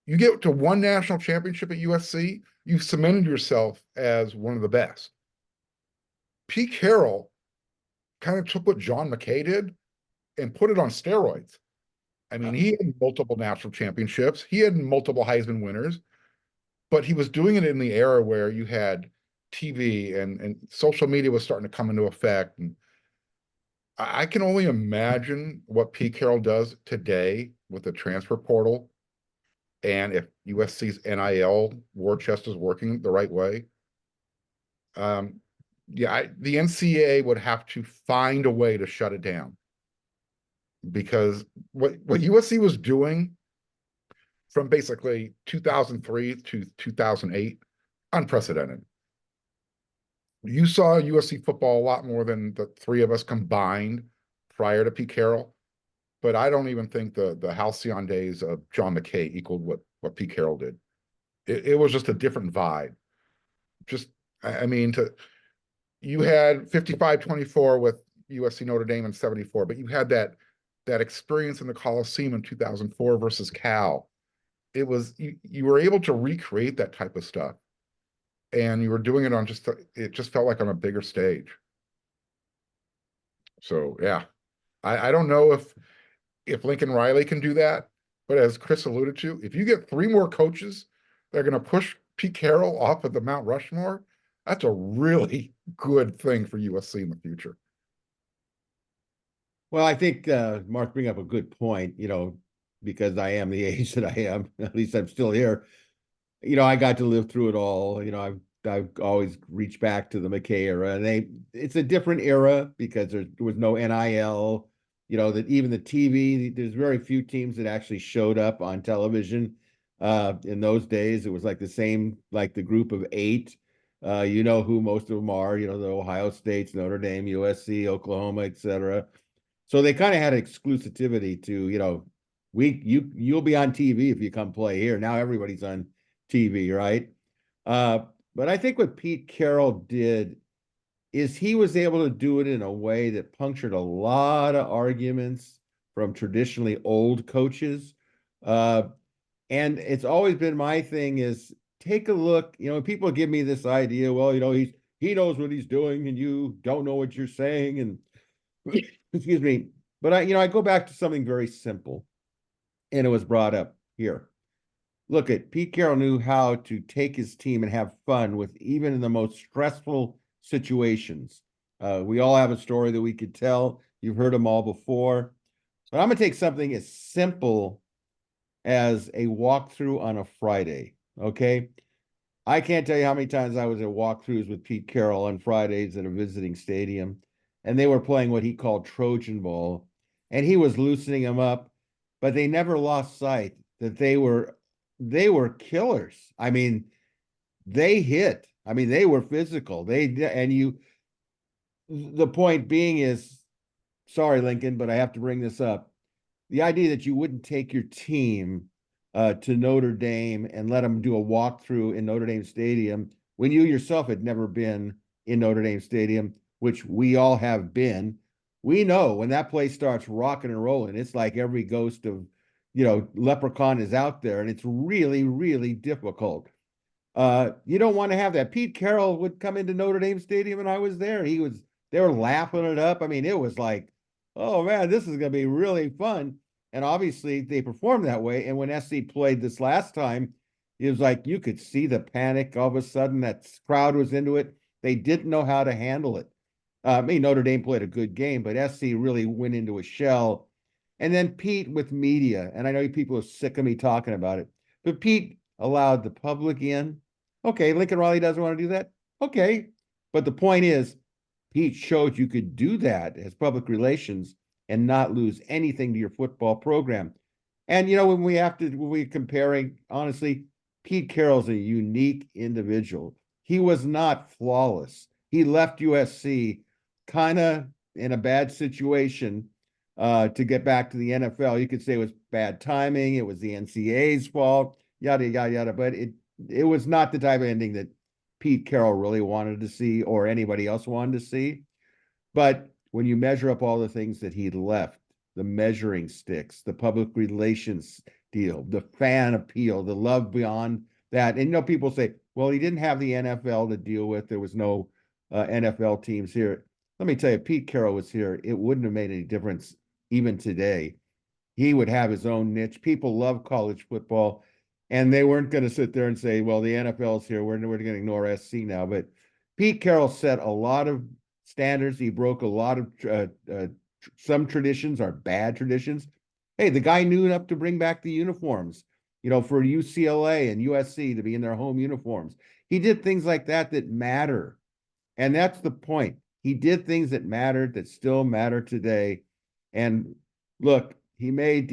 [SPEAKER 2] You get to 1 national championship at USC, you've cemented yourself as one of the best. Pete Carroll kind of took what John McKay did and put it on steroids. I mean, he had multiple national championships, he had multiple Heisman winners, but he was doing it in the era where you had TV and social media was starting to come into effect. And I can only imagine what Pete Carroll does today with the transfer portal. And if USC's NIL war chest is working the right way, the NCAA would have to find a way to shut it down, because what USC was doing from basically 2003 to 2008, unprecedented. You saw USC football a lot more than the 3 of us combined prior to Pete Carroll, but I don't even think the halcyon days of John McKay equaled what Pete Carroll did. It was just a different vibe. You had 55-24 with USC Notre Dame in 74, but you had that that experience in the Coliseum in 2004 versus Cal, it was, you were able to recreate that type of stuff. And you were doing it on it just felt like on a bigger stage. So yeah, I don't know if Lincoln Riley can do that, but as Chris alluded to, if you get 3 more coaches that are going to push Pete Carroll off of the Mount Rushmore, that's a really good thing for USC in the future.
[SPEAKER 1] Well, I think Mark bring up a good point, because I am the age that I am, at least I'm still here. I got to live through it all. I've always reached back to the McKay era, and it's a different era because there was no NIL, that even the TV, there's very few teams that actually showed up on television. In those days, it was like the same, like the group of 8. Who most of them are, the Ohio States, Notre Dame, USC, Oklahoma, etc. So they kind of had exclusivity to, you'll be on TV if you come play here. Now everybody's on TV, right? But I think what Pete Carroll did is he was able to do it in a way that punctured a lot of arguments from traditionally old coaches. And it's always been my thing is take a look, people give me this idea, well, he knows what he's doing and you don't know what you're saying. And excuse me, but I go back to something very simple, and it was brought up here. Look, Pete Carroll knew how to take his team and have fun with even in the most stressful situations. We all have a story that we could tell. You've heard them all before, but I'm gonna take something as simple as a walkthrough on a Friday. Okay, I can't tell you how many times I was at walkthroughs with Pete Carroll on Fridays at a visiting stadium, and they were playing what he called Trojan ball, and he was loosening them up, but they never lost sight that they were killers. I mean, they hit. I mean, they were physical. The point being is, sorry, Lincoln, but I have to bring this up. The idea that you wouldn't take your team to Notre Dame and let them do a walkthrough in Notre Dame Stadium when you yourself had never been in Notre Dame Stadium, which we all have been. We know when that place starts rocking and rolling, it's like every ghost of, leprechaun is out there, and it's really, really difficult. You don't want to have that. Pete Carroll would come into Notre Dame Stadium, and I was there. They were laughing it up. I mean, it was like, oh man, this is going to be really fun. And obviously they performed that way. And when SC played this last time, it was like you could see the panic. All of a sudden, that crowd was into it. They didn't know how to handle it. Notre Dame played a good game, but SC really went into a shell. And then Pete with media, and I know people are sick of me talking about it, but Pete allowed the public in. Okay, Lincoln Riley doesn't want to do that. Okay, but the point is, Pete showed you could do that as public relations and not lose anything to your football program. And when we're comparing, honestly, Pete Carroll's a unique individual. He was not flawless. He left USC kind of in a bad situation to get back to the NFL. You could say it was bad timing. It was the NCAA's fault, yada, yada, yada. But it was not the type of ending that Pete Carroll really wanted to see or anybody else wanted to see. But when you measure up all the things that he left, the measuring sticks, the public relations deal, the fan appeal, the love beyond that. And people say, well, he didn't have the NFL to deal with. There was no NFL teams here. Let me tell you, Pete Carroll was here. It wouldn't have made any difference even today. He would have his own niche. People love college football, and they weren't going to sit there and say, well, the NFL's here. We're going to ignore SC now. But Pete Carroll set a lot of standards. He broke a lot of some traditions are bad traditions. Hey, the guy knew enough to bring back the uniforms, for UCLA and USC to be in their home uniforms. He did things like that matter. And that's the point. He did things that mattered, that still matter today. And look, he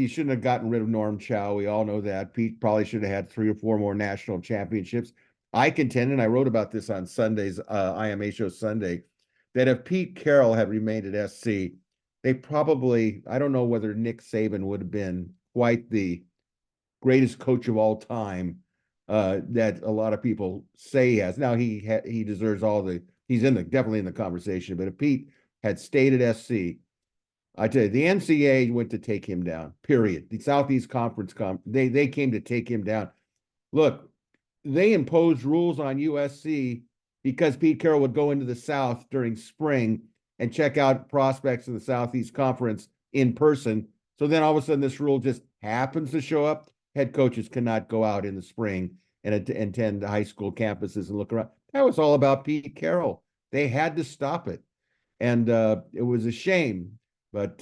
[SPEAKER 1] shouldn't have gotten rid of Norm Chow. We all know that. Pete probably should have had 3 or 4 more national championships. I contend, and I wrote about this on Sunday's IMA Show Sunday, that if Pete Carroll had remained at SC, they probably, I don't know whether Nick Saban would have been quite the greatest coach of all time that a lot of people say he has. Now he deserves he's definitely in the conversation, but if Pete had stayed at SC, I tell you, the NCAA went to take him down, period. The Southeast Conference, they came to take him down. Look, they imposed rules on USC because Pete Carroll would go into the South during spring and check out prospects in the Southeast Conference in person. So then all of a sudden this rule just happens to show up. Head coaches cannot go out in the spring and attend high school campuses and look around. That was all about Pete Carroll. They had to stop it. And it was a shame, but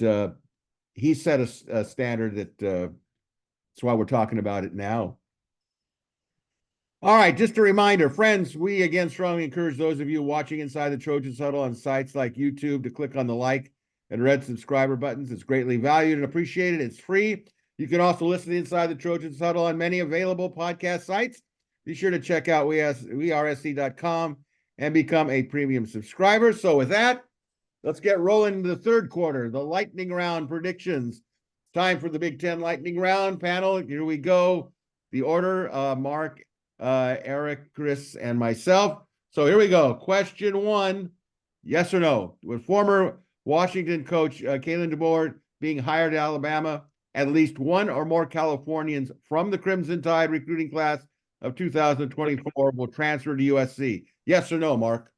[SPEAKER 1] he set a standard that that's why we're talking about it now. All right, just a reminder, friends, we again strongly encourage those of you watching Inside the Trojans Huddle on sites like YouTube to click on the like and red subscriber buttons. It's greatly valued and appreciated. It's free. You can also listen to Inside the Trojans Huddle on many available podcast sites. Be sure to check out WeAreSC.com and become a premium subscriber. So with that, let's get rolling into the third quarter, the lightning round predictions. Time for the Big Ten lightning round panel. Here we go. The order, Mark, Eric, Chris, and myself. So here we go. Question one, yes or no? With former Washington coach Kalen DeBoer being hired at Alabama, at least one or more Californians from the Crimson Tide recruiting class of 2024 will transfer to USC. Yes or no, Mark?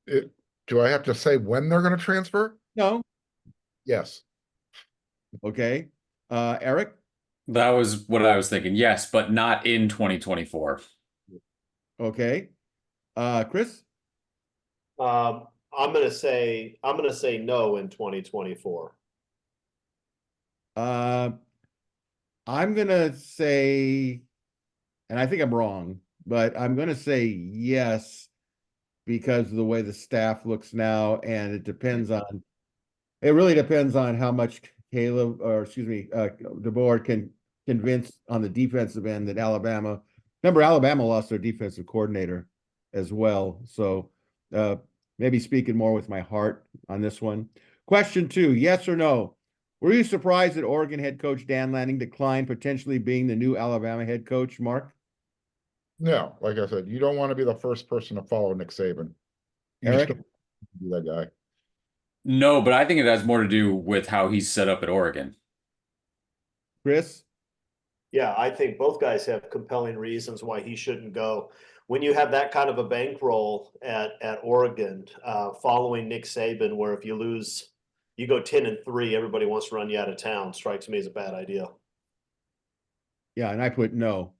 [SPEAKER 2] Do I have to say when they're going to transfer?
[SPEAKER 1] No.
[SPEAKER 2] Yes.
[SPEAKER 1] Okay. Eric?
[SPEAKER 3] That was what I was thinking. Yes, but not in 2024.
[SPEAKER 1] Okay. Chris?
[SPEAKER 4] I'm gonna say no in 2024.
[SPEAKER 1] I'm gonna say, and I think I'm wrong, but I'm gonna say yes because of the way the staff looks now, and it really depends on how much DeBoer can convince on the defensive end that Alabama lost their defensive coordinator as well. So maybe speaking more with my heart on this one. Question two, yes or no? Were you surprised that Oregon head coach Dan Lanning declined potentially being the new Alabama head coach, Mark?
[SPEAKER 2] No, like I said, you don't want to be the first person to follow Nick Saban. You
[SPEAKER 1] Eric?
[SPEAKER 2] just don't be that guy.
[SPEAKER 3] No, but I think it has more to do with how he's set up at Oregon.
[SPEAKER 1] Chris?
[SPEAKER 4] Yeah, I think both guys have compelling reasons why he shouldn't go. When you have that kind of a bankroll at Oregon, following Nick Saban, where if you lose, you go 10-3, everybody wants to run you out of town, strikes me as a bad idea.
[SPEAKER 1] Yeah, and I put no.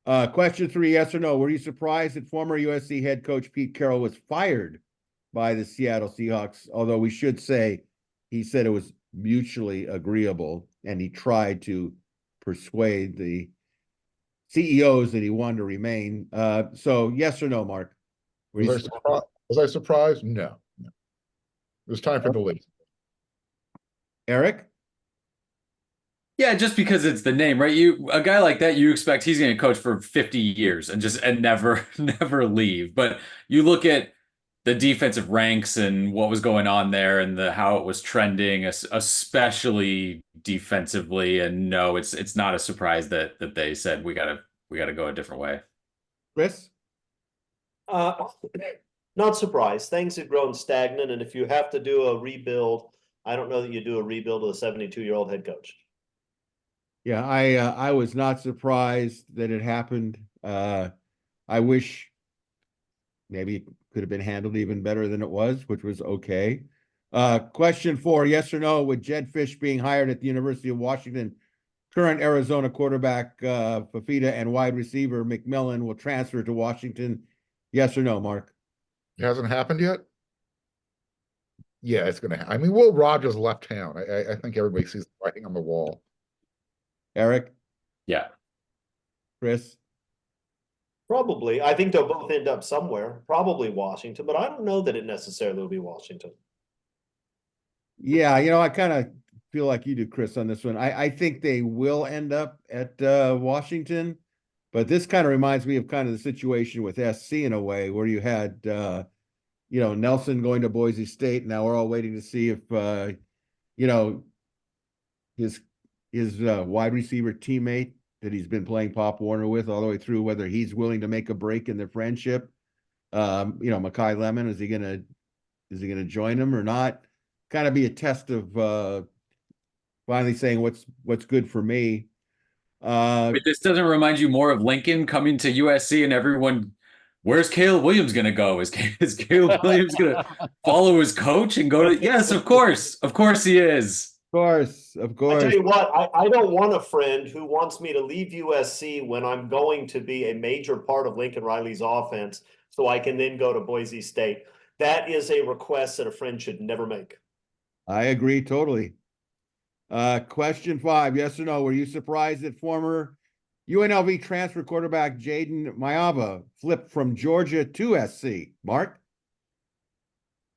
[SPEAKER 1] Question three, yes or no? Were you surprised that former USC head coach Pete Carroll was fired by the Seattle Seahawks? Although we should say he said it was mutually agreeable, and he tried to persuade the CEOs that he wanted to remain. So yes or no, Mark?
[SPEAKER 2] Was I surprised? No. It was time for the league.
[SPEAKER 1] Eric?
[SPEAKER 3] Yeah, just because it's the name, right? A guy like that, you expect he's going to coach for 50 years and never leave. But you look at the defensive ranks and what was going on there and how it was trending, especially defensively. And no, it's not a surprise that they said we gotta go a different way.
[SPEAKER 1] Chris?
[SPEAKER 4] Not surprised. Things have grown stagnant, and if you have to do a rebuild, I don't know that you do a rebuild with a 72-year-old head coach.
[SPEAKER 1] Yeah, I was not surprised that it happened. I wish maybe it could have been handled even better than it was, which was okay. Question four, yes or no, with Jed Fish being hired at the University of Washington, current Arizona quarterback Fafita and wide receiver McMillan will transfer to Washington. Yes or no, Mark?
[SPEAKER 2] It hasn't happened yet? Yeah, it's going to happen. I mean, Will Rogers left town. I think everybody sees the writing on the wall.
[SPEAKER 1] Eric?
[SPEAKER 3] Yeah.
[SPEAKER 1] Chris?
[SPEAKER 4] Probably. I think they'll both end up somewhere, probably Washington, but I don't know that it necessarily will be Washington.
[SPEAKER 1] Yeah, I kind of feel like you do, Chris, on this one. I think they will end up at Washington, but this kind of reminds me of kind of the situation with SC in a way, where you had Nelson going to Boise State. Now we're all waiting to see if his wide receiver teammate that he's been playing Pop Warner with all the way through, whether he's willing to make a break in their friendship. Makai Lemon, is he gonna join him or not? kind of be a test of finally saying what's good for me.
[SPEAKER 3] But this doesn't remind you more of Lincoln coming to USC and everyone, where's Caleb Williams going to go? Is Caleb Williams going to follow his coach and go to? Yes, of course he is.
[SPEAKER 1] Of
[SPEAKER 4] I
[SPEAKER 1] course.
[SPEAKER 4] tell you what, I don't want a friend who wants me to leave USC when I'm going to be a major part of Lincoln Riley's offense so I can then go to Boise State. That is a request that a friend should never make.
[SPEAKER 1] I agree totally. Question 5, yes or no? Were you surprised that former UNLV transfer quarterback Jaden Mayaba flipped from Georgia to SC? Mark?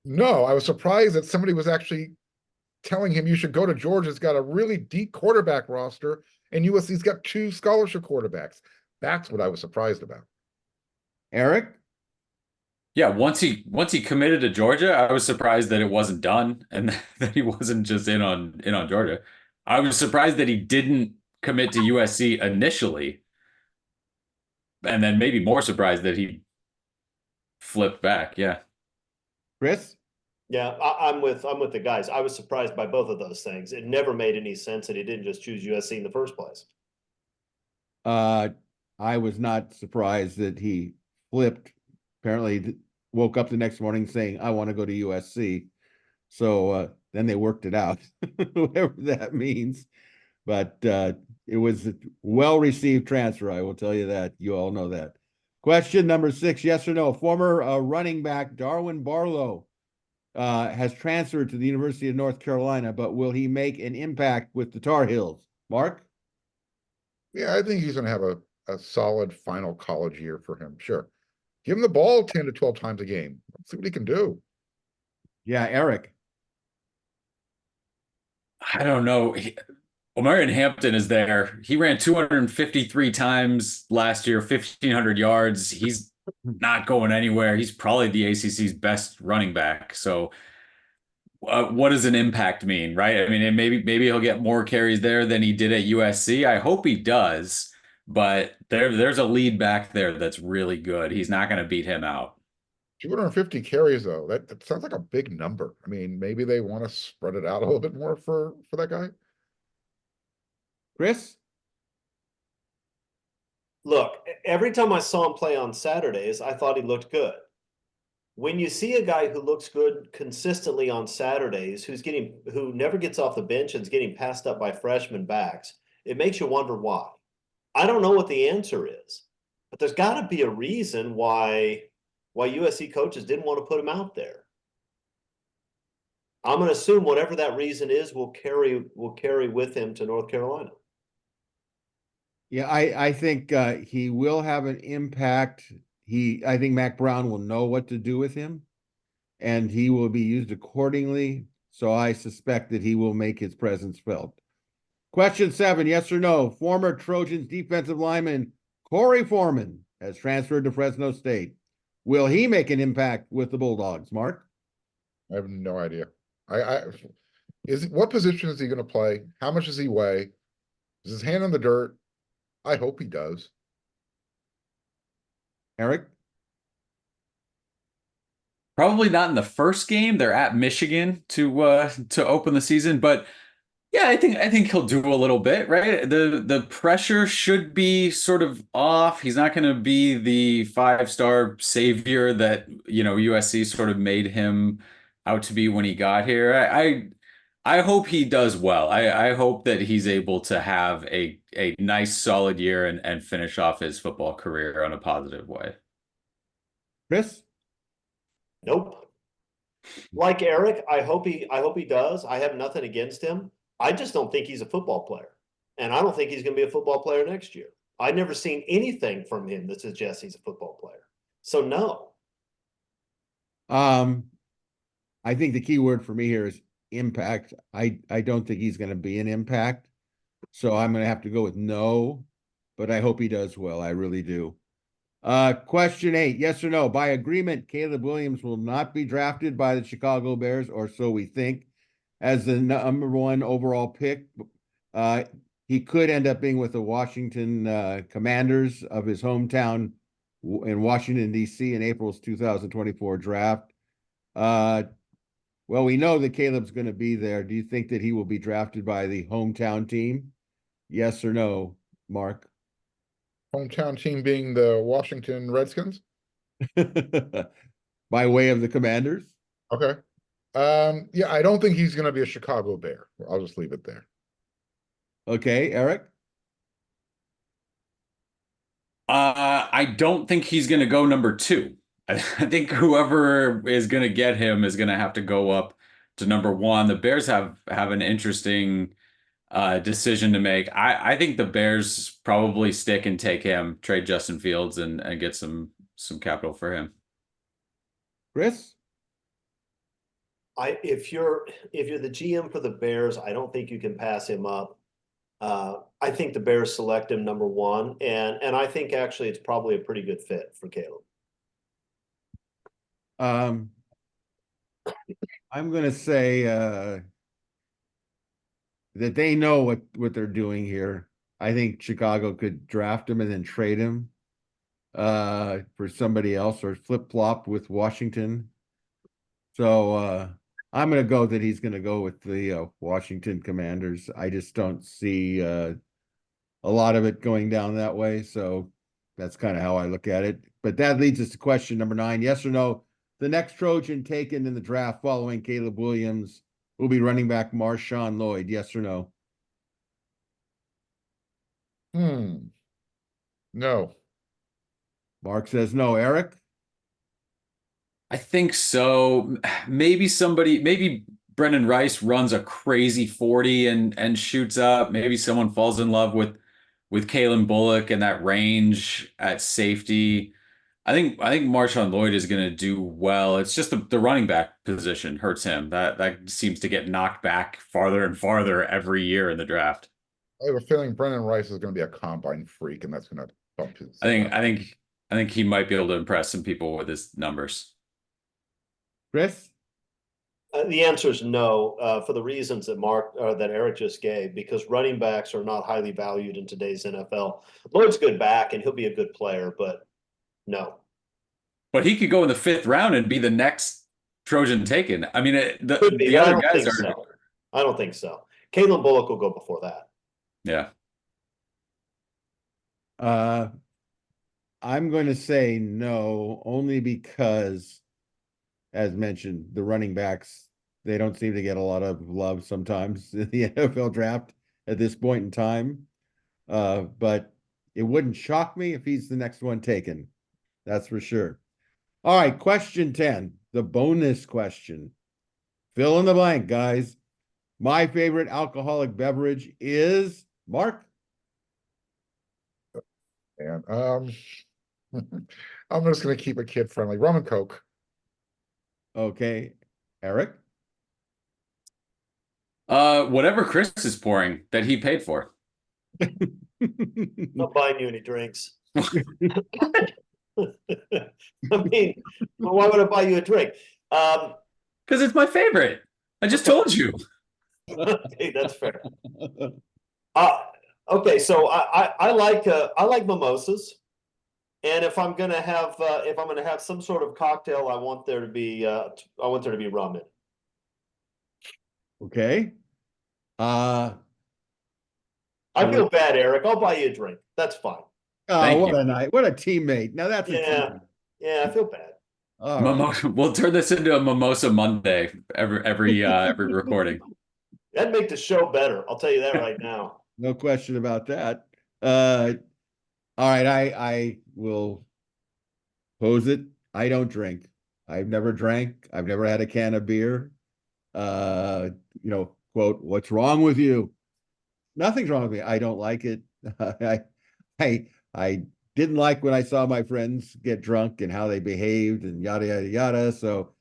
[SPEAKER 2] No, I was surprised that somebody was actually telling him you should go to Georgia. It's got a really deep quarterback roster, and USC's got 2 scholarship quarterbacks. That's what I was surprised about.
[SPEAKER 1] Eric?
[SPEAKER 3] Yeah, once he committed to Georgia, I was surprised that it wasn't done and that he wasn't just in on Georgia. I was surprised that he didn't commit to USC initially, and then maybe more surprised that he flipped back. Yeah.
[SPEAKER 1] Chris?
[SPEAKER 4] Yeah, I'm with the guys. I was surprised by both of those things. It never made any sense that he didn't just choose USC in the first place.
[SPEAKER 1] I was not surprised that he flipped. Apparently woke up the next morning saying, I want to go to USC. So then they worked it out, whatever that means. But it was a well-received transfer, I will tell you that. You all know that. Question number 6, yes or no? Former running back Darwin Barlow has transferred to the University of North Carolina, but will he make an impact with the Tar Heels? Mark?
[SPEAKER 2] Yeah, I think he's going to have a solid final college year for him. Sure. Give him the ball 10 to 12 times a game. Let's see what he can do.
[SPEAKER 1] Yeah, Eric.
[SPEAKER 3] I don't know. Omarion Hampton is there. He ran 253 times last year, 1,500 yards. He's not going anywhere. He's probably the ACC's best running back. So what does an impact mean, right? I mean, and maybe he'll get more carries there than he did at USC. I hope he does. But there's a lead back there that's really good. He's not going to beat him out.
[SPEAKER 2] 250 carries, though. That sounds like a big number. I mean, maybe they want to spread it out a little bit more for that guy.
[SPEAKER 1] Chris?
[SPEAKER 4] Look, every time I saw him play on Saturdays, I thought he looked good. When you see a guy who looks good consistently on Saturdays, who never gets off the bench and is getting passed up by freshman backs, it makes you wonder why. I don't know what the answer is, but there's got to be a reason why USC coaches didn't want to put him out there. I'm going to assume whatever that reason is will carry with him to North Carolina.
[SPEAKER 1] Yeah, I think he will have an impact. I think Mac Brown will know what to do with him, and he will be used accordingly. So I suspect that he will make his presence felt. Question 7, yes or no? Former Trojans defensive lineman Corey Foreman has transferred to Fresno State. Will he make an impact with the Bulldogs, Mark?
[SPEAKER 2] I have no idea. What position is he going to play? How much does he weigh? Is his hand on the dirt? I hope he does.
[SPEAKER 1] Eric?
[SPEAKER 3] Probably not in the first game. They're at Michigan to open the season, but yeah, I think he'll do a little bit, right? The pressure should be sort of off. He's not going to be the 5-star savior that, USC sort of made him out to be when he got here. I hope he does well. I hope that he's able to have a nice solid year and finish off his football career on a positive way.
[SPEAKER 1] Chris?
[SPEAKER 4] Nope. Like Eric, I hope he does. I have nothing against him. I just don't think he's a football player. And I don't think he's going to be a football player next year. I've never seen anything from him that suggests he's a football player. So no.
[SPEAKER 1] I think the key word for me here is impact. I don't think he's going to be an impact. So I'm going to have to go with no, but I hope he does well. I really do. Question 8, yes or no? By agreement, Caleb Williams will not be drafted by the Chicago Bears, or so we think, as the number 1 overall pick. He could end up being with the Washington Commanders of his hometown in Washington, D.C. in April's 2024 draft. Well, we know that Caleb's going to be there. Do you think that he will be drafted by the hometown team? Yes or no, Mark?
[SPEAKER 2] Hometown team being the Washington Redskins.
[SPEAKER 1] By way of the Commanders?
[SPEAKER 2] Okay. Yeah, I don't think he's going to be a Chicago Bear. I'll just leave it there.
[SPEAKER 1] Okay, Eric?
[SPEAKER 3] I don't think he's going to go number 2. I think whoever is going to get him is going to have to go up to number 1. The Bears have an interesting decision to make. I think the Bears probably stick and take him, trade Justin Fields, and get some capital for him.
[SPEAKER 1] Chris?
[SPEAKER 4] If you're the GM for the Bears, I don't think you can pass him up. I think the Bears select him number 1, and I think actually it's probably a pretty good fit for Caleb.
[SPEAKER 1] I'm going to say that they know what they're doing here. I think Chicago could draft him and then trade him for somebody else or flip-flop with Washington. So I'm going to go that he's going to go with the Washington Commanders. I just don't see a lot of it going down that way. So that's kind of how I look at it. But that leads us to question number 9. Yes or no? The next Trojan taken in the draft following Caleb Williams will be running back Marshawn Lloyd. Yes or no?
[SPEAKER 2] No.
[SPEAKER 3] Mark says no. Eric? I think so. Maybe Brendan Rice runs a crazy 40 and shoots up. Maybe someone falls in love with Kalen Bullock and that range at safety. I think Marshawn Lloyd is going to do well. It's just the running back position hurts him. That seems to get knocked back farther and farther every year in the draft.
[SPEAKER 2] I have a feeling Brendan Rice is going to be a combine freak, and that's going to bump his.
[SPEAKER 3] I think he might be able to impress some people with his numbers.
[SPEAKER 1] Chris?
[SPEAKER 4] The answer is no, for the reasons that Eric just gave, because running backs are not highly valued in today's NFL. Lloyd's good back, and he'll be a good player, but no.
[SPEAKER 3] But he could go in the 5th round and be the next Trojan taken. I mean, the other guys are.
[SPEAKER 4] So. I don't think so. Kalen Bullock will go before that.
[SPEAKER 3] Yeah.
[SPEAKER 1] I'm going to say no, only because, as mentioned, the running backs, they don't seem to get a lot of love sometimes in the NFL draft at this point in time. But it wouldn't shock me if he's the next one taken. That's for sure. All right, question 10, the bonus question. Fill in the blank, guys. My favorite alcoholic beverage is Mark.
[SPEAKER 2] And I'm just going to keep it kid friendly. Rum and Coke.
[SPEAKER 1] Okay, Eric.
[SPEAKER 3] Whatever Chris is pouring that he paid for.
[SPEAKER 4] Not buying you any drinks. I mean, why would I buy you a drink?
[SPEAKER 3] Because it's my favorite. I just told you.
[SPEAKER 4] Okay, that's fair. Okay, so I like mimosas, and if I'm gonna have some sort of cocktail, I want there to be rum in.
[SPEAKER 1] Okay.
[SPEAKER 4] I feel bad, Eric. I'll buy you a drink. That's fine.
[SPEAKER 1] Oh, what a night! What a teammate! Now that's a teammate.
[SPEAKER 4] Yeah, I feel bad.
[SPEAKER 3] Right. We'll turn this into a Mimosa Monday every recording.
[SPEAKER 4] That'd make the show better. I'll tell you that right now.
[SPEAKER 1] No question about that. All right, I will pose it. I don't drink. I've never drank. I've never had a can of beer. Quote, what's wrong with you? Nothing's wrong with me. I don't like it. I didn't like when I saw my friends get drunk and how they behaved and yada, yada, yada. So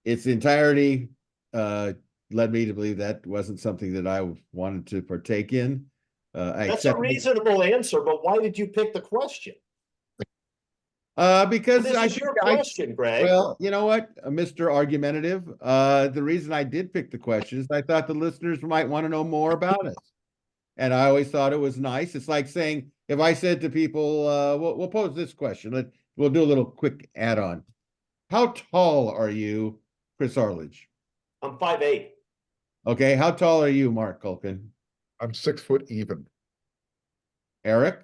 [SPEAKER 1] its entirety led me to believe that wasn't something that I wanted to partake in.
[SPEAKER 4] That's a reasonable answer, but why did you pick the question?
[SPEAKER 1] Because
[SPEAKER 4] this is your question, Greg.
[SPEAKER 1] Well, you know what, Mr. Argumentative, the reason I did pick the question is I thought the listeners might want to know more about it. And I always thought it was nice. It's like saying, if I said to people, we'll pose this question. We'll do a little quick add-on. How tall are you, Chris Arledge?
[SPEAKER 4] I'm 5'8".
[SPEAKER 1] Okay, how tall are you, Mark Culkin?
[SPEAKER 2] I'm 6 foot even.
[SPEAKER 1] Eric?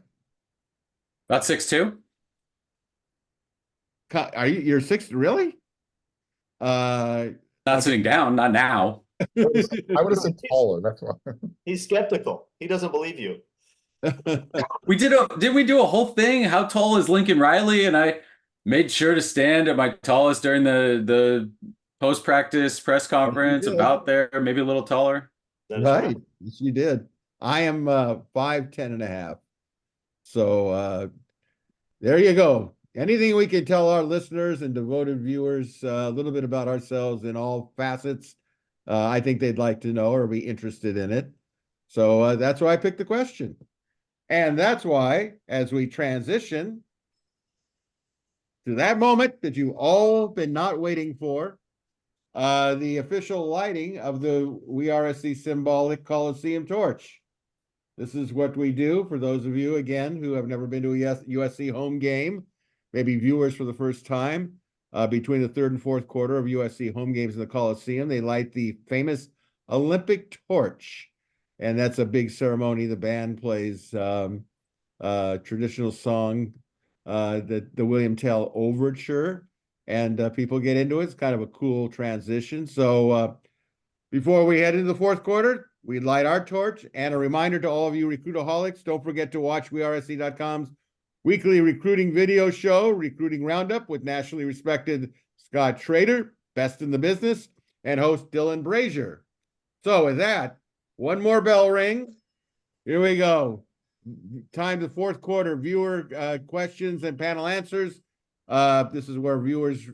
[SPEAKER 3] About 6'2".
[SPEAKER 1] Are you, you're six, really?
[SPEAKER 3] Not
[SPEAKER 1] okay.
[SPEAKER 3] sitting down, not now.
[SPEAKER 2] I would have said taller. That's why.
[SPEAKER 4] He's skeptical. He doesn't believe you.
[SPEAKER 3] Did we do a whole thing? How tall is Lincoln Riley? And I made sure to stand at my tallest during the post practice press conference,
[SPEAKER 1] did.
[SPEAKER 3] about there, maybe a little taller.
[SPEAKER 4] That is
[SPEAKER 1] Right, yes, you did. I am 5'10" and a half. So there you go. Anything we can tell our listeners and devoted viewers a little bit about ourselves in all facets, I think they'd like to know or be interested in it. So that's why I picked the question. And that's why, as we transition to that moment that you've all been not waiting for, the official lighting of the WeAreSC symbolic Coliseum torch. This is what we do for those of you, again, who have never been to a USC home game, maybe viewers for the first time. Between the third and fourth quarter of USC home games in the Coliseum, they light the famous Olympic torch. And that's a big ceremony. The band plays traditional song, the William Tell Overture, and people get into it. It's kind of a cool transition. So before we head into the fourth quarter, we light our torch. And a reminder to all of you recruitaholics, don't forget to watch WeAreSC.com's weekly recruiting video show, Recruiting Roundup, with nationally respected Scott Schrader, best in the business, and host Dylan Brazier. So with that, one more bell rings. Here we go. Time to fourth quarter viewer questions and panel answers. This is where viewers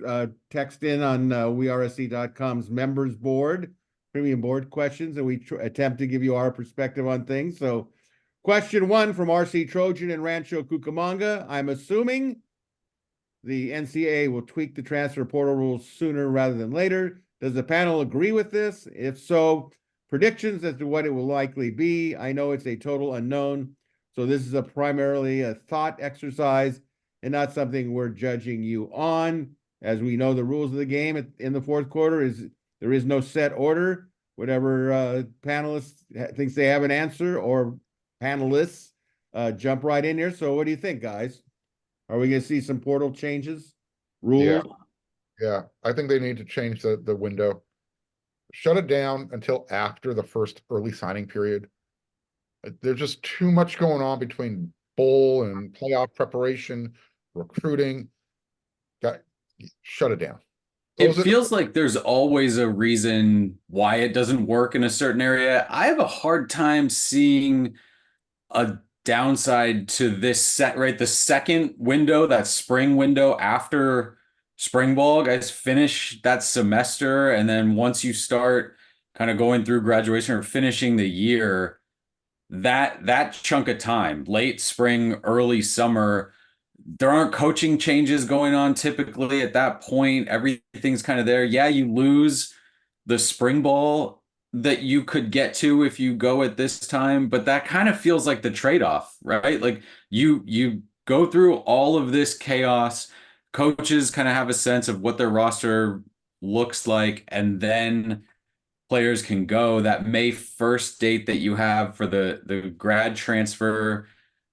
[SPEAKER 1] text in on WeAreSC.com's members board, premium board questions, and we attempt to give you our perspective on things. So question one from RC Trojan in Rancho Cucamonga. I'm assuming the NCAA will tweak the transfer portal rules sooner rather than later. Does the panel agree with this? If so, predictions as to what it will likely be. I know it's a total unknown, so this is primarily a thought exercise and not something we're judging you on. As we know, the rules of the game in the fourth quarter is there is no set order. Whatever panelists thinks they have an answer, or panelists jump right in here. So what do you think, guys? Are we going to see some portal changes, rules?
[SPEAKER 2] Yeah, I think they need to change the window. Shut it down until after the first early signing period. There's just too much going on between bowl and playoff preparation, recruiting. Shut it down.
[SPEAKER 3] It feels like there's always a reason why it doesn't work in a certain area. I have a hard time seeing a downside to this set, right? The second window, that spring window after spring ball, guys finish that semester. And then once you start kind of going through graduation or finishing the year, that chunk of time, late spring, early summer, there aren't coaching changes going on typically at that point. Everything's kind of there. Yeah, you lose the spring ball that you could get to if you go at this time, but that kind of feels like the trade-off, right? Like you go through all of this chaos, coaches kind of have a sense of what their roster looks like, and then players can go. That May 1st date that you have for the grad transfer,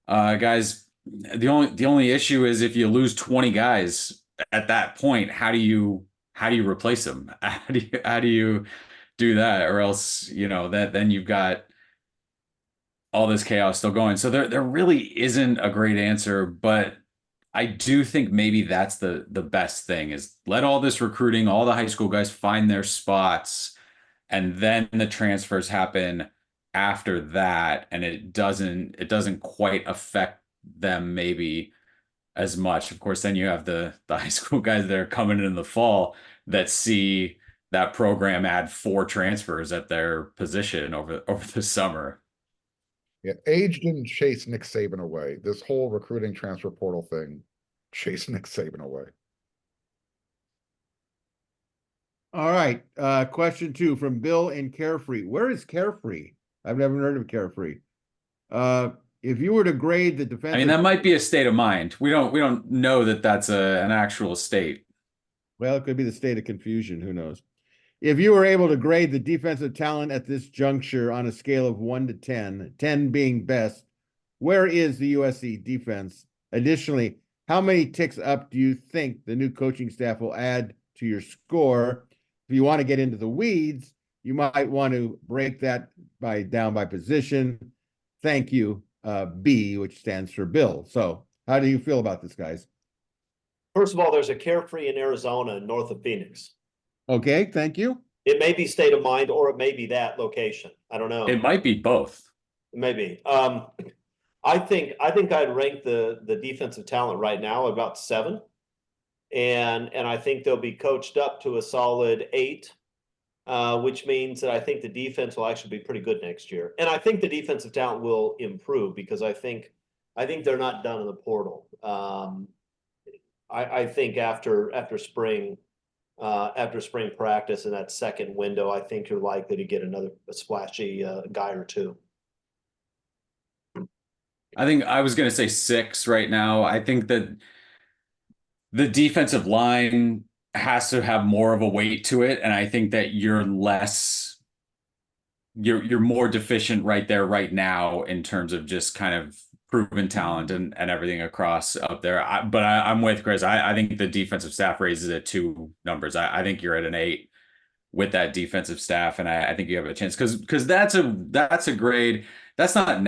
[SPEAKER 3] guys, the only issue is if you lose 20 guys at that point, how do you replace them? How do you do that? Or else, then you've got all this chaos still going. So there really isn't a great answer, but I do think maybe that's the best thing, is let all this recruiting, all the high school guys find their spots, and then the transfers happen after that, and it doesn't quite affect them maybe as much. Of course, then you have the high school guys that are coming in the fall that see that program add 4 transfers at their position over the summer.
[SPEAKER 2] Yeah, age didn't chase Nick Saban away. This whole recruiting transfer portal thing chased Nick Saban away.
[SPEAKER 1] All right. Question 2 from Bill in Carefree. Where is Carefree? I've never heard of Carefree. If you were to grade the defense,
[SPEAKER 3] I mean, that might be a state of mind. We don't know that that's an actual state.
[SPEAKER 1] Well, it could be the state of confusion. Who knows? if you were able to grade the defensive talent at this juncture on a scale of 1 to 10, 10 being best, where is the USC defense? Additionally, how many ticks up do you think the new coaching staff will add to your score? If you want to get into the weeds, you might want to break that down by position. Thank you, B, which stands for Bill. So how do you feel about this, guys?
[SPEAKER 4] First of all, there's a Carefree in Arizona, north of Phoenix.
[SPEAKER 1] Okay, thank you.
[SPEAKER 4] It may be State of Mind, or it may be that location. I don't know.
[SPEAKER 3] It might be both.
[SPEAKER 4] Maybe. I think I'd rank the defensive talent right now about 7. And I think they'll be coached up to a solid 8, which means that I think the defense will actually be pretty good next year. And I think the defensive talent will improve because I think they're not done in the portal. I think after spring practice and that second window, I think you're likely to get another splashy guy or two.
[SPEAKER 3] I think I was going to say 6 right now. I think that the defensive line has to have more of a weight to it, and I think that you're more deficient right there right now in terms of just kind of proven talent and everything across up there. But I'm with Chris. I think the defensive staff raises it 2 numbers. I think you're at an 8 with that defensive staff, and I think you have a chance because that's a grade. That's not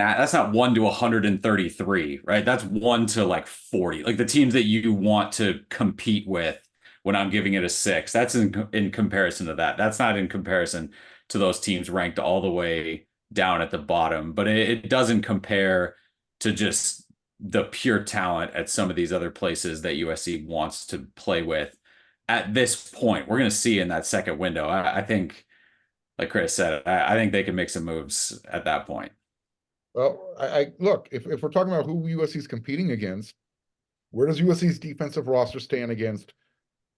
[SPEAKER 3] 1 to 133, right? That's 1 to like 40. Like the teams that you want to compete with when I'm giving it a 6. That's in comparison to that. That's not in comparison to those teams ranked all the way down at the bottom, but it doesn't compare to just the pure talent at some of these other places that USC wants to play with at this point. We're going to see in that second window. I think, like Chris said, I think they can make some moves at that point.
[SPEAKER 2] Well, I look, if we're talking about who USC is competing against, where does USC's defensive roster stand against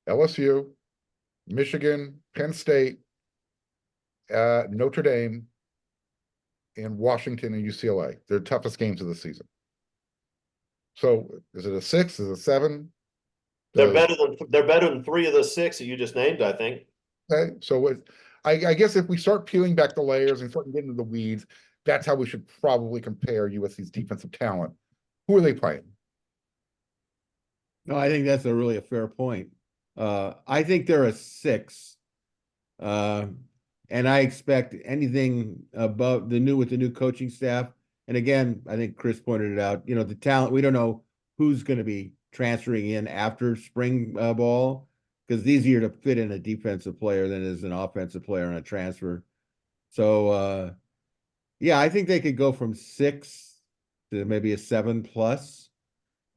[SPEAKER 2] LSU, Michigan, Penn State, Notre Dame, and Washington and UCLA? They're the toughest games of the season. So is it a 6? Is it a 7?
[SPEAKER 4] They're better than 3 of the 6 that you just named, I think.
[SPEAKER 2] Okay, so I guess if we start peeling back the layers and start getting into the weeds, that's how we should probably compare USC's defensive talent. Who are they playing?
[SPEAKER 1] No, I think that's a fair point. I think they're a 6. And I expect anything above with the new coaching staff. And again, I think Chris pointed it out, the talent, we don't know who's going to be transferring in after spring ball, because it's easier to fit in a defensive player than it is an offensive player on a transfer. So, yeah, I think they could go from 6 to maybe a 7+.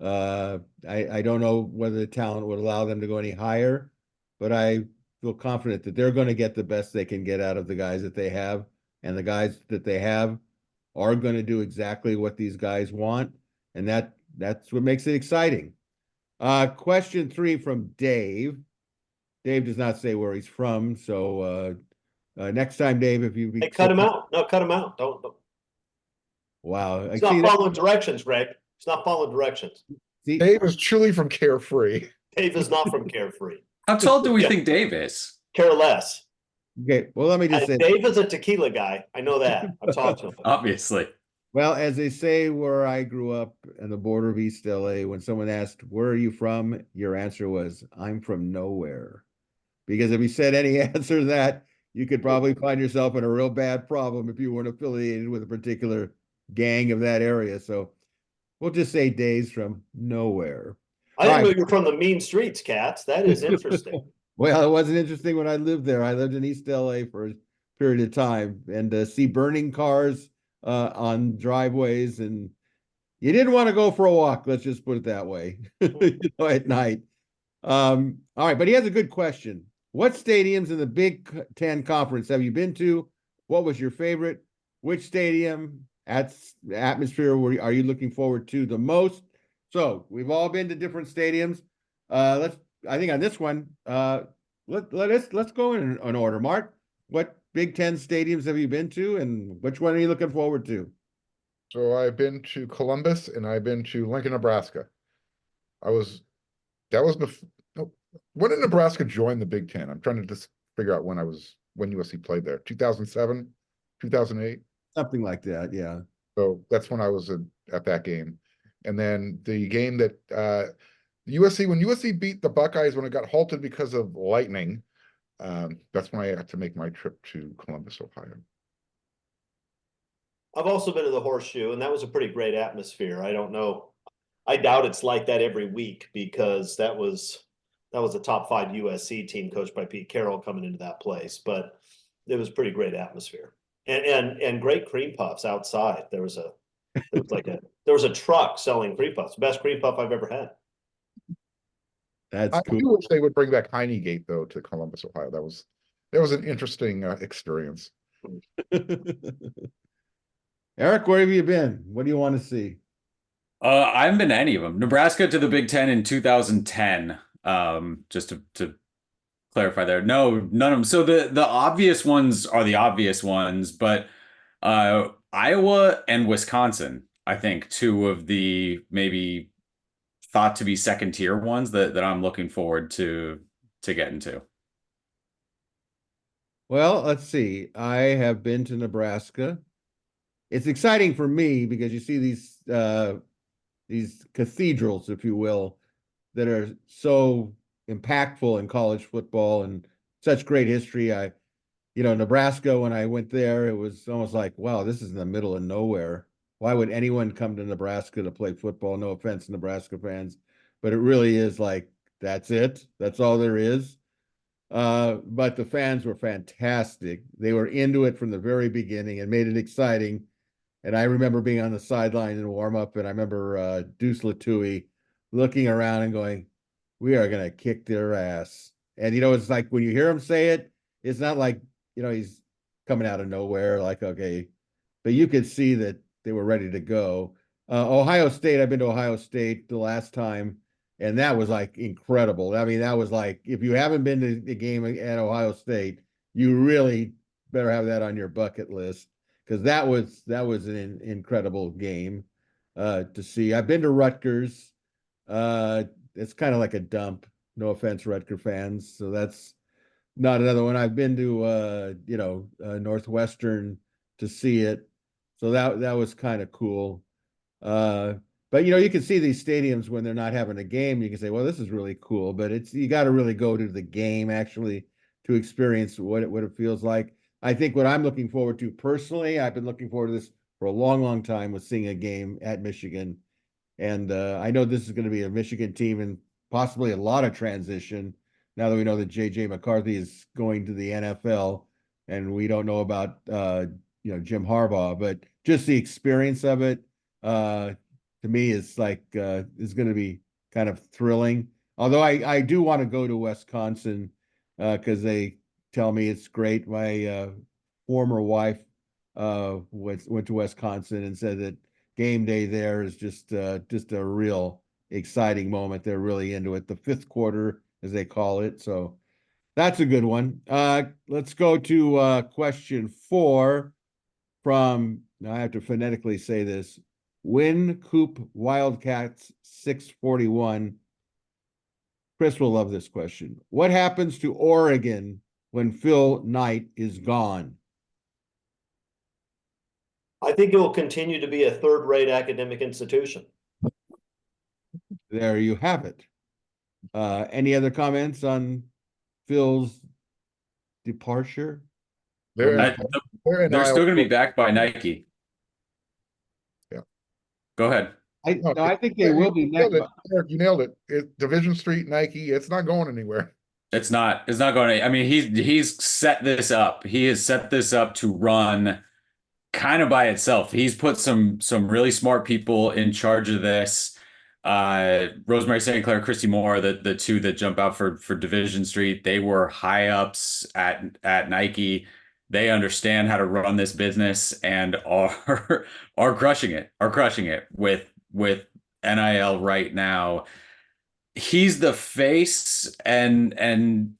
[SPEAKER 1] I don't know whether the talent would allow them to go any higher, but I feel confident that they're going to get the best they can get out of the guys that they have, and the guys that they have are going to do exactly what these guys want, and that's what makes it exciting. Question 3 from Dave. Dave does not say where he's from, so next time, Dave, if you
[SPEAKER 4] cut him out. No, cut him out. Don't.
[SPEAKER 1] Wow,
[SPEAKER 4] He's not following directions, Greg. He's not following directions.
[SPEAKER 1] See,
[SPEAKER 2] Dave is truly from Carefree.
[SPEAKER 4] Dave is not from Carefree.
[SPEAKER 3] How tall do we think Dave is?
[SPEAKER 4] Care less.
[SPEAKER 1] okay, well, let me just say,
[SPEAKER 4] Dave is a tequila guy. I know that. I've talked to him.
[SPEAKER 3] Obviously.
[SPEAKER 1] well, as they say where I grew up in the border of East LA, when someone asked, where are you from? Your answer was, I'm from nowhere. Because if you said any answer to that, you could probably find yourself in a real bad problem if you weren't affiliated with a particular gang of that area. So we'll just say Dave's from nowhere.
[SPEAKER 4] I didn't know you were from the mean streets, Cats. That is interesting.
[SPEAKER 1] Well, it wasn't interesting when I lived there. I lived in East LA for a period of time, and see burning cars on driveways, and you didn't want to go for a walk. Let's just put it that way, at night. All right, but he has a good question. What stadiums in the Big Ten Conference have you been to? What was your favorite? Which stadium atmosphere are you looking forward to the most? So we've all been to different stadiums. I think on this one, let's go in order. Mark, what Big Ten stadiums have you been to, and which one are you looking forward to?
[SPEAKER 2] So I've been to Columbus and I've been to Lincoln, Nebraska. That was before. When did Nebraska join the Big Ten? I'm trying figure out when USC played there. 2007, 2008.
[SPEAKER 1] Something like that, yeah.
[SPEAKER 2] So that's when I was at that game. And then the game that when USC beat the Buckeyes when it got halted because of lightning, that's when I had to make my trip to Columbus, Ohio.
[SPEAKER 4] I've also been to the Horseshoe, and that was a pretty great atmosphere. I don't know. I doubt it's like that every week because that was a top 5 USC team coached by Pete Carroll coming into that place, but it was pretty great atmosphere and great cream puffs outside. There was a truck selling cream puffs, best cream puff I've ever had.
[SPEAKER 1] That's
[SPEAKER 2] I
[SPEAKER 1] cool.
[SPEAKER 2] do wish they would bring back Heinegate though to Columbus, Ohio. That was an interesting experience.
[SPEAKER 1] Eric, where have you been? What do you want to see?
[SPEAKER 3] I haven't been to any of them. Nebraska to the Big Ten in 2010. Just to clarify there. No, none of them. So the obvious ones are the obvious ones, but Iowa and Wisconsin, I think, two of the maybe thought to be second tier ones that I'm looking forward to getting to.
[SPEAKER 1] Well, let's see. I have been to Nebraska. It's exciting for me because you see these cathedrals, if you will, that are so impactful in college football and such great history. Nebraska, when I went there, it was almost like, wow, this is in the middle of nowhere. Why would anyone come to Nebraska to play football? No offense, Nebraska fans, but it really is like, that's it. That's all there is. But the fans were fantastic. They were into it from the very beginning and made it exciting. And I remember being on the sideline in warm up, and I remember Deuce Latui looking around and going, "We are going to kick their ass." And it's like when you hear him say it, it's not like he's coming out of nowhere. Like, okay, but you could see that they were ready to go. Ohio State. I've been to Ohio State the last time, and that was like incredible. I mean, that was like, if you haven't been to the game at Ohio State, you really better have that on your bucket list. Because that was an incredible game to see. I've been to Rutgers. It's kind of like a dump. No offense, Rutgers fans. So that's not another one. I've been to Northwestern to see it. So that was kind of cool. But you can see these stadiums when they're not having a game. You can say, well, this is really cool. But you got to really go to the game actually to experience what it feels like. I think what I'm looking forward to personally, I've been looking forward to this for a long, long time, was seeing a game at Michigan. And I know this is going to be a Michigan team and possibly a lot of transition now that we know that J.J. McCarthy is going to the NFL and we don't know about, Jim Harbaugh, but just the experience of it, to me is like, is going to be kind of thrilling. Although I do want to go to Wisconsin because they tell me it's great. My former wife went to Wisconsin and said that game day there is just a real exciting moment. They're really into it. The fifth quarter, as they call it. So that's a good one. Let's go to question 4 from, now I have to phonetically say this, Win Coop Wildcats 641. Chris will love this question. What happens to Oregon when Phil Knight is gone?
[SPEAKER 4] I think it will continue to be a third-rate academic institution.
[SPEAKER 1] There you have it. Any other comments on Phil's departure?
[SPEAKER 3] They're still going to be backed by Nike.
[SPEAKER 2] Yeah.
[SPEAKER 3] Go ahead.
[SPEAKER 1] I think they will be next.
[SPEAKER 2] Eric, you nailed it. Division Street, Nike, it's not going anywhere.
[SPEAKER 3] It's not going to, I mean, he's set this up. He has set this up to run kind of by itself. He's put some really smart people in charge of this. Rosemary St. Clair, Christy Moore, the two that jump out for Division Street, they were high ups at Nike. They understand how to run this business and are crushing it with NIL right now. He's the face, and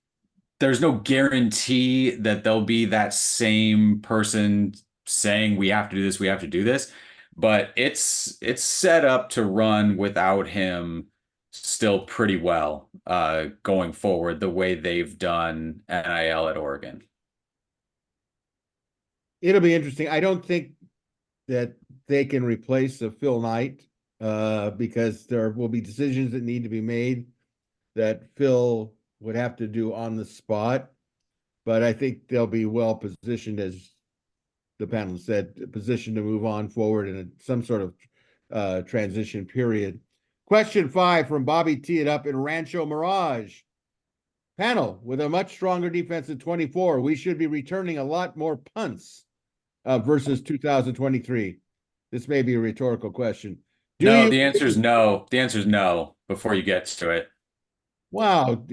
[SPEAKER 3] there's no guarantee that there'll be that same person saying we have to do this, but it's set up to run without him still pretty well going forward, the way they've done NIL at Oregon.
[SPEAKER 1] It'll be interesting. I don't think that they can replace a Phil Knight because there will be decisions that need to be made that Phil would have to do on the spot. But I think they'll be well positioned, as the panel said, positioned to move on forward in some sort of transition period. Question 5 from Bobby Tee It Up in Rancho Mirage. Panel, with a much stronger defense in 24, we should be returning a lot more punts versus 2023. This may be a rhetorical question.
[SPEAKER 3] No, the answer is no. The answer is no before you get to it.
[SPEAKER 1] Wow.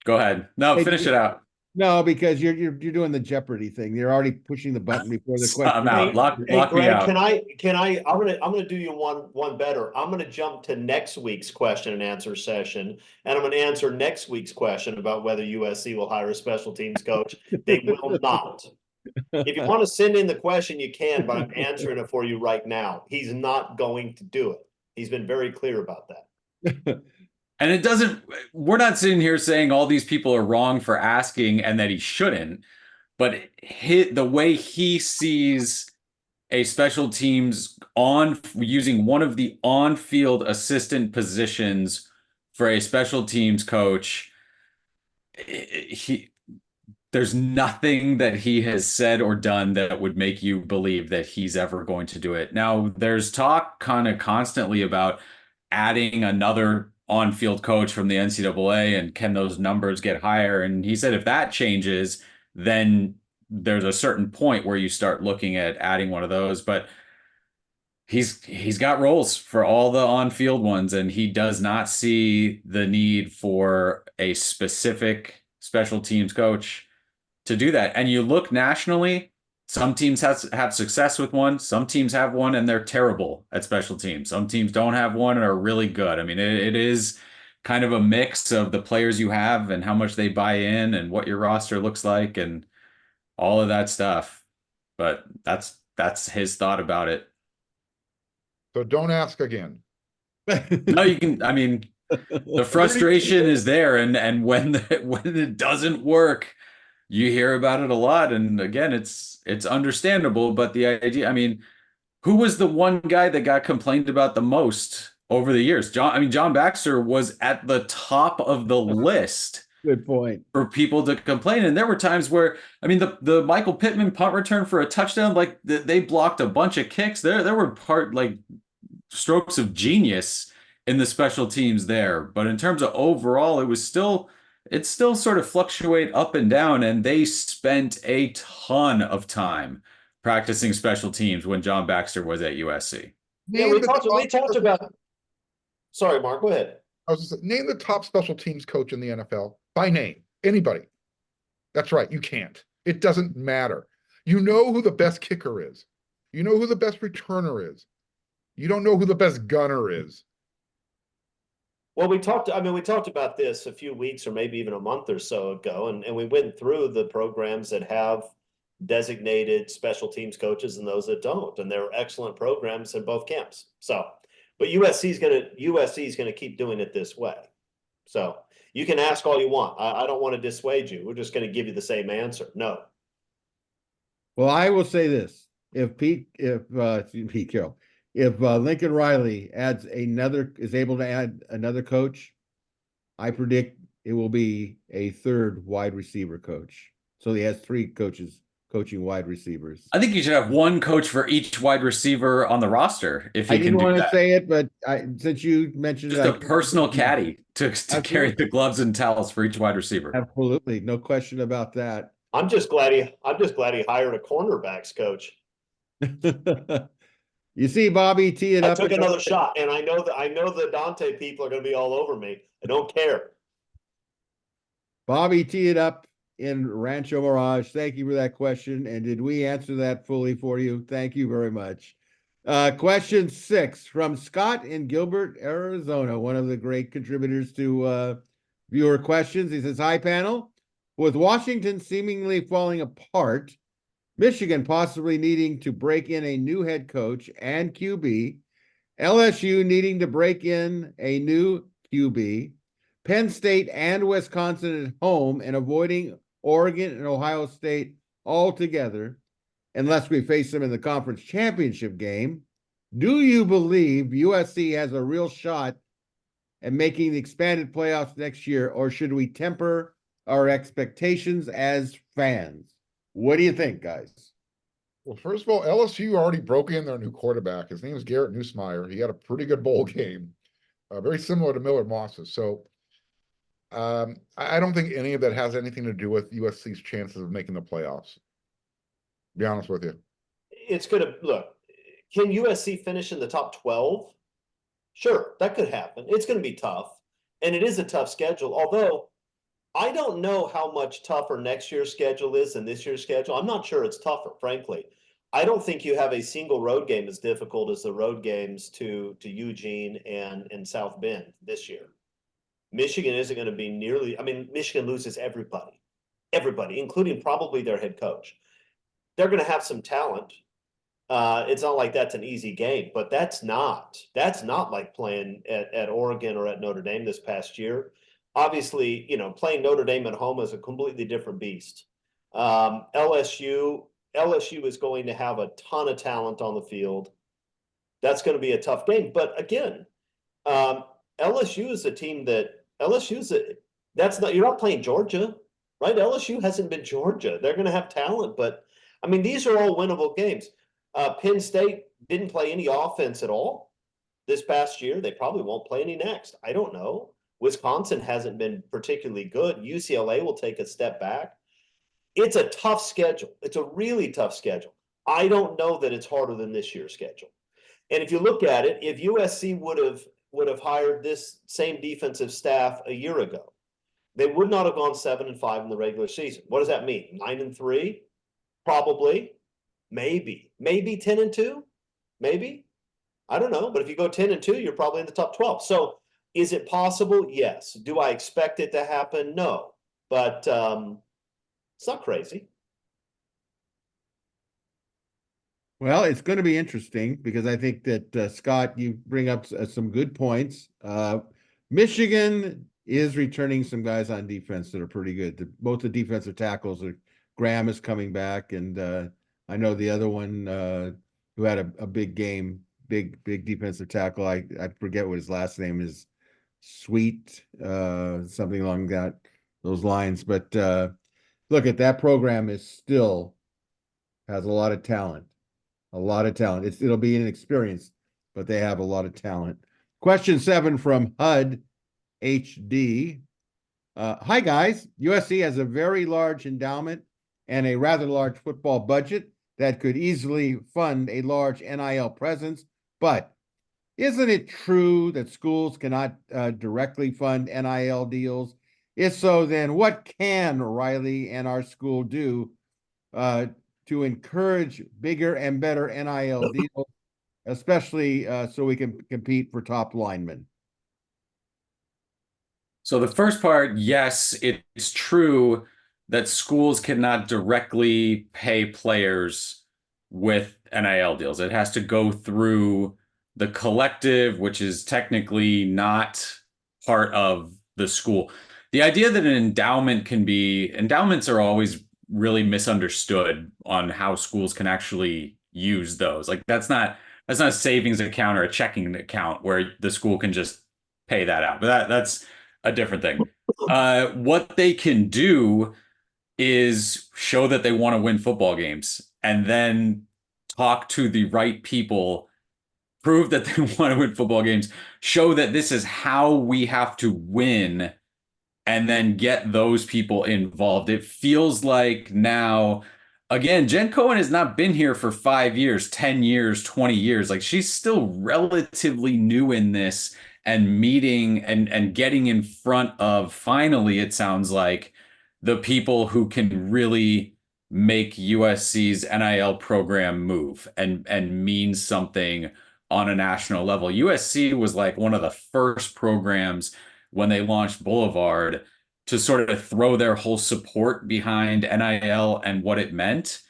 [SPEAKER 3] Go ahead. No, finish it out.
[SPEAKER 1] No, because you're doing the Jeopardy thing. You're already pushing the button before the question.
[SPEAKER 3] I'm out. Lock
[SPEAKER 4] Greg,
[SPEAKER 3] me out.
[SPEAKER 4] I'm gonna do you one better. I'm gonna jump to next week's question and answer session, and I'm gonna answer next week's question about whether USC will hire a special teams coach. They will not. If you want to send in the question, you can, but I'm answering it for you right now. He's not going to do it. He's been very clear about that.
[SPEAKER 3] And it doesn't, we're not sitting here saying all these people are wrong for asking and that he shouldn't, but the way he sees a special teams using one of the on-field assistant positions for a special teams coach, there's nothing that he has said or done that would make you believe that he's ever going to do it. Now, there's talk kind of constantly about adding another on-field coach from the NCAA, and can those numbers get higher? And he said if that changes, then there's a certain point where you start looking at adding one of those. But he's got roles for all the on-field ones, and he does not see the need for a specific special teams coach to do that. And you look nationally, some teams have success with one. Some teams have one and they're terrible at special teams. Some teams don't have one and are really good. I mean, it is kind of a mix of the players you have and how much they buy in and what your roster looks like and all of that stuff. But that's his thought about it.
[SPEAKER 2] So don't ask again.
[SPEAKER 3] No, you can. I mean, the frustration is there, and when it doesn't work, you hear about it a lot. And again, it's understandable, but the idea, I mean, who was the one guy that got complained about the most over the years? John Baxter was at the top of the list.
[SPEAKER 1] Good point.
[SPEAKER 3] For people to complain. And there were times where, I mean, the Michael Pittman punt return for a touchdown, like they blocked a bunch of kicks. There were strokes of genius in the special teams there. But in terms of overall, it still sort of fluctuate up and down. And they spent a ton of time practicing special teams when John Baxter was at USC.
[SPEAKER 4] Yeah, we talked about. Sorry, Mark, go ahead.
[SPEAKER 2] I was just name the top special teams coach in the NFL by name. Anybody. That's right. You can't. It doesn't matter. You know who the best kicker is. You know who the best returner is. You don't know who the best gunner is.
[SPEAKER 4] Well, we talked about this a few weeks or maybe even a month or so ago, and we went through the programs that have designated special teams coaches and those that don't, and they're excellent programs in both camps. So, but USC is gonna keep doing it this way. So you can ask all you want. I don't want to dissuade you. We're just going to give you the same answer. No.
[SPEAKER 1] Well, I will say this: if Pete Carroll, if Lincoln Riley is able to add another coach, I predict it will be a third wide receiver coach. So he has 3 coaches coaching wide receivers.
[SPEAKER 3] I think you should have one coach for each wide receiver on the roster. If he
[SPEAKER 1] I didn't
[SPEAKER 3] can
[SPEAKER 1] want
[SPEAKER 3] do
[SPEAKER 1] to
[SPEAKER 3] that.
[SPEAKER 1] say it, but since you mentioned
[SPEAKER 3] Just
[SPEAKER 1] it,
[SPEAKER 3] a personal caddy to carry the gloves and towels for each wide receiver.
[SPEAKER 1] Absolutely, no question about that.
[SPEAKER 4] I'm just glad he hired a cornerbacks coach.
[SPEAKER 1] You see, Bobby Tee It Up.
[SPEAKER 4] I took another shot, and I know the Dante people are going to be all over me. I don't care.
[SPEAKER 1] Bobby Tee It Up in Rancho Mirage. Thank you for that question. And did we answer that fully for you? Thank you very much. Question 6 from Scott in Gilbert, Arizona, one of the great contributors to viewer questions. He says, hi, panel. With Washington seemingly falling apart, Michigan possibly needing to break in a new head coach and QB, LSU needing to break in a new QB, Penn State and Wisconsin at home, and avoiding Oregon and Ohio State altogether, unless we face them in the conference championship game. Do you believe USC has a real shot at making the expanded playoffs next year, or should we temper our expectations as fans? What do you think, guys?
[SPEAKER 2] Well, first of all, LSU already broke in their new quarterback. His name is Garrett Nussmeier. He had a pretty good bowl game, very similar to Miller Moss's. So I don't think any of that has anything to do with USC's chances of making the playoffs. To be honest with you.
[SPEAKER 4] It's going to look, can USC finish in the top 12? Sure, that could happen. It's going to be tough, and it is a tough schedule. Although I don't know how much tougher next year's schedule is than this year's schedule. I'm not sure it's tougher, frankly. I don't think you have a single road game as difficult as the road games to Eugene and South Bend this year. Michigan isn't going to be nearly, I mean, Michigan loses everybody, including probably their head coach. They're going to have some talent. It's not like that's an easy game, but that's not like playing at Oregon or at Notre Dame this past year. Obviously, you know, playing Notre Dame at home is a completely different beast. LSU is going to have a ton of talent on the field. That's going to be a tough game. But again, LSU is a team that you're not playing Georgia, right? LSU hasn't been Georgia. They're going to have talent, but I mean, these are all winnable games. Penn State didn't play any offense at all this past year. They probably won't play any next. I don't know. Wisconsin hasn't been particularly good. UCLA will take a step back. It's a tough schedule. It's a really tough schedule. I don't know that it's harder than this year's schedule. And if you look at it, if USC would have hired this same defensive staff a year ago, they would not have gone 7-5 in the regular season. What does that mean? 9-3? Probably. Maybe 10-2, maybe. I don't know. But if you go 10-2, you're probably in the top 12. So is it possible? Yes. Do I expect it to happen? No. But it's not crazy.
[SPEAKER 1] Well, it's going to be interesting because I think that, Scott, you bring up some good points. Michigan is returning some guys on defense that are pretty good. Both the defensive tackles Graham is coming back, and I know the other one who had a big game, big defensive tackle. I forget what his last name is. Sweet, something along those lines. But look at that program has a lot of talent. A lot of talent. It'll be an experience, but they have a lot of talent. Question 7 from HUD HD. Hi guys, USC has a very large endowment and a rather large football budget that could easily fund a large NIL presence, but isn't it true that schools cannot directly fund NIL deals? If so, then what can Riley and our school do to encourage bigger and better NIL deals, especially so we can compete for top linemen?
[SPEAKER 3] So the first part, yes, it's true that schools cannot directly pay players with NIL deals. It has to go through the collective, which is technically not part of the school. The idea that endowments are always really misunderstood on how schools can actually use those. Like that's not a savings account or a checking account where the school can just pay that out. But that's a different thing. What they can do is show that they want to win football games and then talk to the right people, prove that they want to win football games, show that this is how we have to win, and then get those people involved. It feels like now, again, Jen Cohen has not been here for 5 years, 10 years, 20 years. Like she's still relatively new in this and meeting and getting in front of, finally, it sounds like, the people who can really make USC's NIL program move and mean something on a national level. USC was like one of the first programs when they launched Boulevard to sort of throw their whole support behind NIL and what it meant.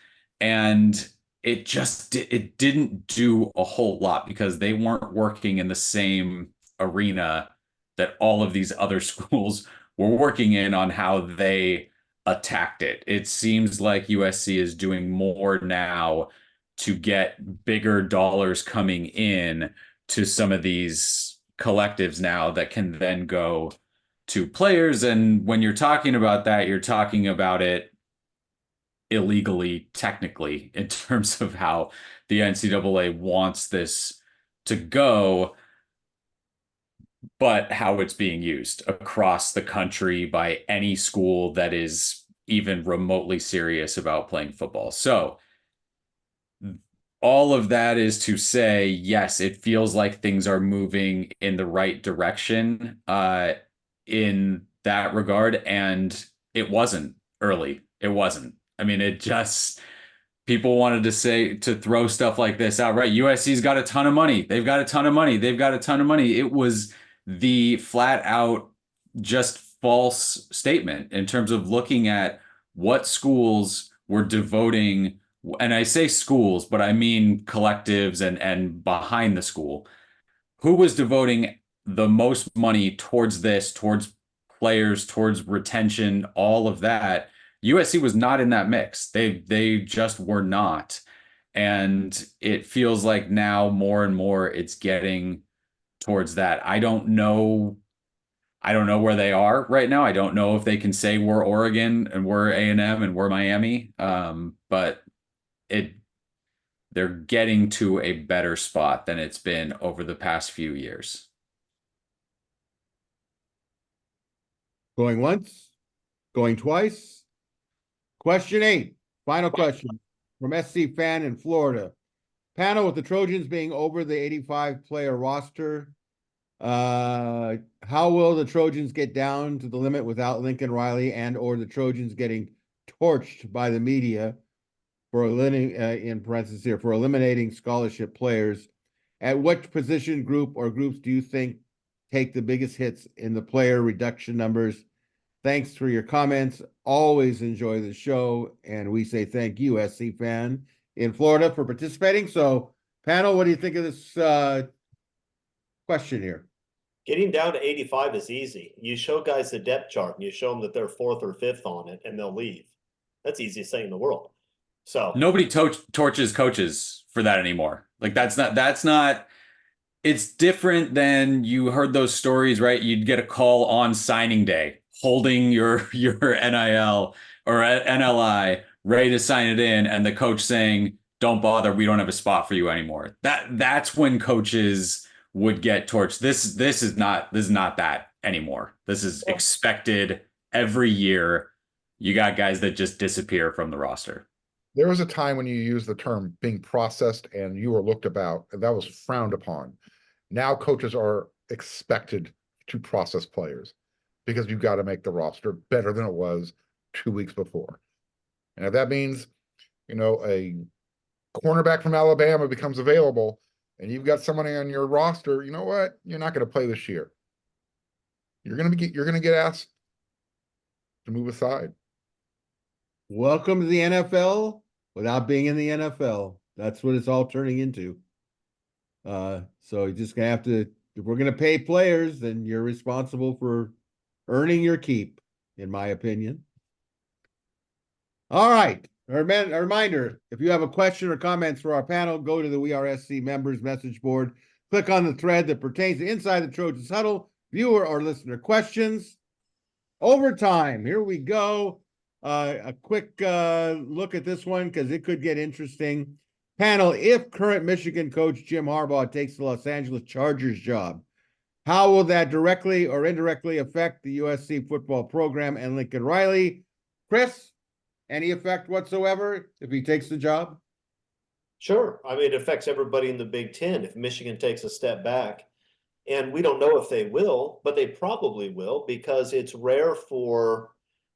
[SPEAKER 3] And it didn't do a whole lot because they weren't working in the same arena that all of these other schools were working in on how they attacked it. It seems like USC is doing more now to get bigger dollars coming in to some of these collectives now that can then go to players. And when you're talking about that, you're talking about it illegally, technically, in terms of how the NCAA wants this to go, but how it's being used across the country by any school that is even remotely serious about playing football. So all of that is to say, yes, it feels like things are moving in the right direction in that regard. And it wasn't early. It wasn't. I mean, it just, people wanted to throw stuff like this out, right? USC's got a ton of money. They've got a ton of money. They've got a ton of money. It was the flat out just false statement in terms of looking at what schools were devoting, and I say schools, but I mean collectives and behind the school, who was devoting the most money towards this, towards players, towards retention, all of that. USC was not in that mix. They just were not. And it feels like now more and more it's getting towards that. I don't know where they are right now. I don't know if they can say we're Oregon and we're A&M and we're Miami. But they're getting to a better spot than it's been over the past few years.
[SPEAKER 1] Going once, going twice. Question 8, final question from SC Fan in Florida. Panel, with the Trojans being over the 85-player roster, how will the Trojans get down to the limit without Lincoln Riley and or the Trojans getting torched by the media for eliminating, in parentheses here, for eliminating scholarship players? At what position group or groups do you think take the biggest hits in the player reduction numbers? Thanks for your comments. Always enjoy the show. And we say thank you, SC Fan in Florida, for participating. So, panel, what do you think of this question here?
[SPEAKER 4] Getting down to 85 is easy. You show guys the depth chart and you show them that they're 4th or 5th on it and they'll leave. That's the easiest thing in the world. So
[SPEAKER 3] nobody torches coaches for that anymore. Like that's not, it's different than you heard those stories, right? You'd get a call on signing day holding your NIL or NLI ready to sign it in, and the coach saying, don't bother, we don't have a spot for you anymore. That's when coaches would get torched. This is not that anymore. This is expected every year. You got guys that just disappear from the roster.
[SPEAKER 2] There was a time when you used the term being processed and you were looked about, and that was frowned upon. Now coaches are expected to process players because you've got to make the roster better than it was 2 weeks before. And if that means, a cornerback from Alabama becomes available and you've got somebody on your roster, you know what? You're not going to play this year. You're going to get asked to move aside.
[SPEAKER 1] Welcome to the NFL without being in the NFL. That's what it's all turning into. So you're just going to have to, if we're going to pay players, then you're responsible for earning your keep, in my opinion. All right. A reminder, if you have a question or comments for our panel, go to the WeAreSC members message board. Click on the thread that pertains to Inside the Trojans Huddle, viewer or listener questions. Overtime. Here we go. A quick look at this one because it could get interesting. Panel, if current Michigan coach Jim Harbaugh takes the Los Angeles Chargers job, how will that directly or indirectly affect the USC football program and Lincoln Riley? Chris, any effect whatsoever if he takes the job?
[SPEAKER 4] Sure. I mean, it affects everybody in the Big Ten if Michigan takes a step back. And we don't know if they will, but they probably will, because it's rare for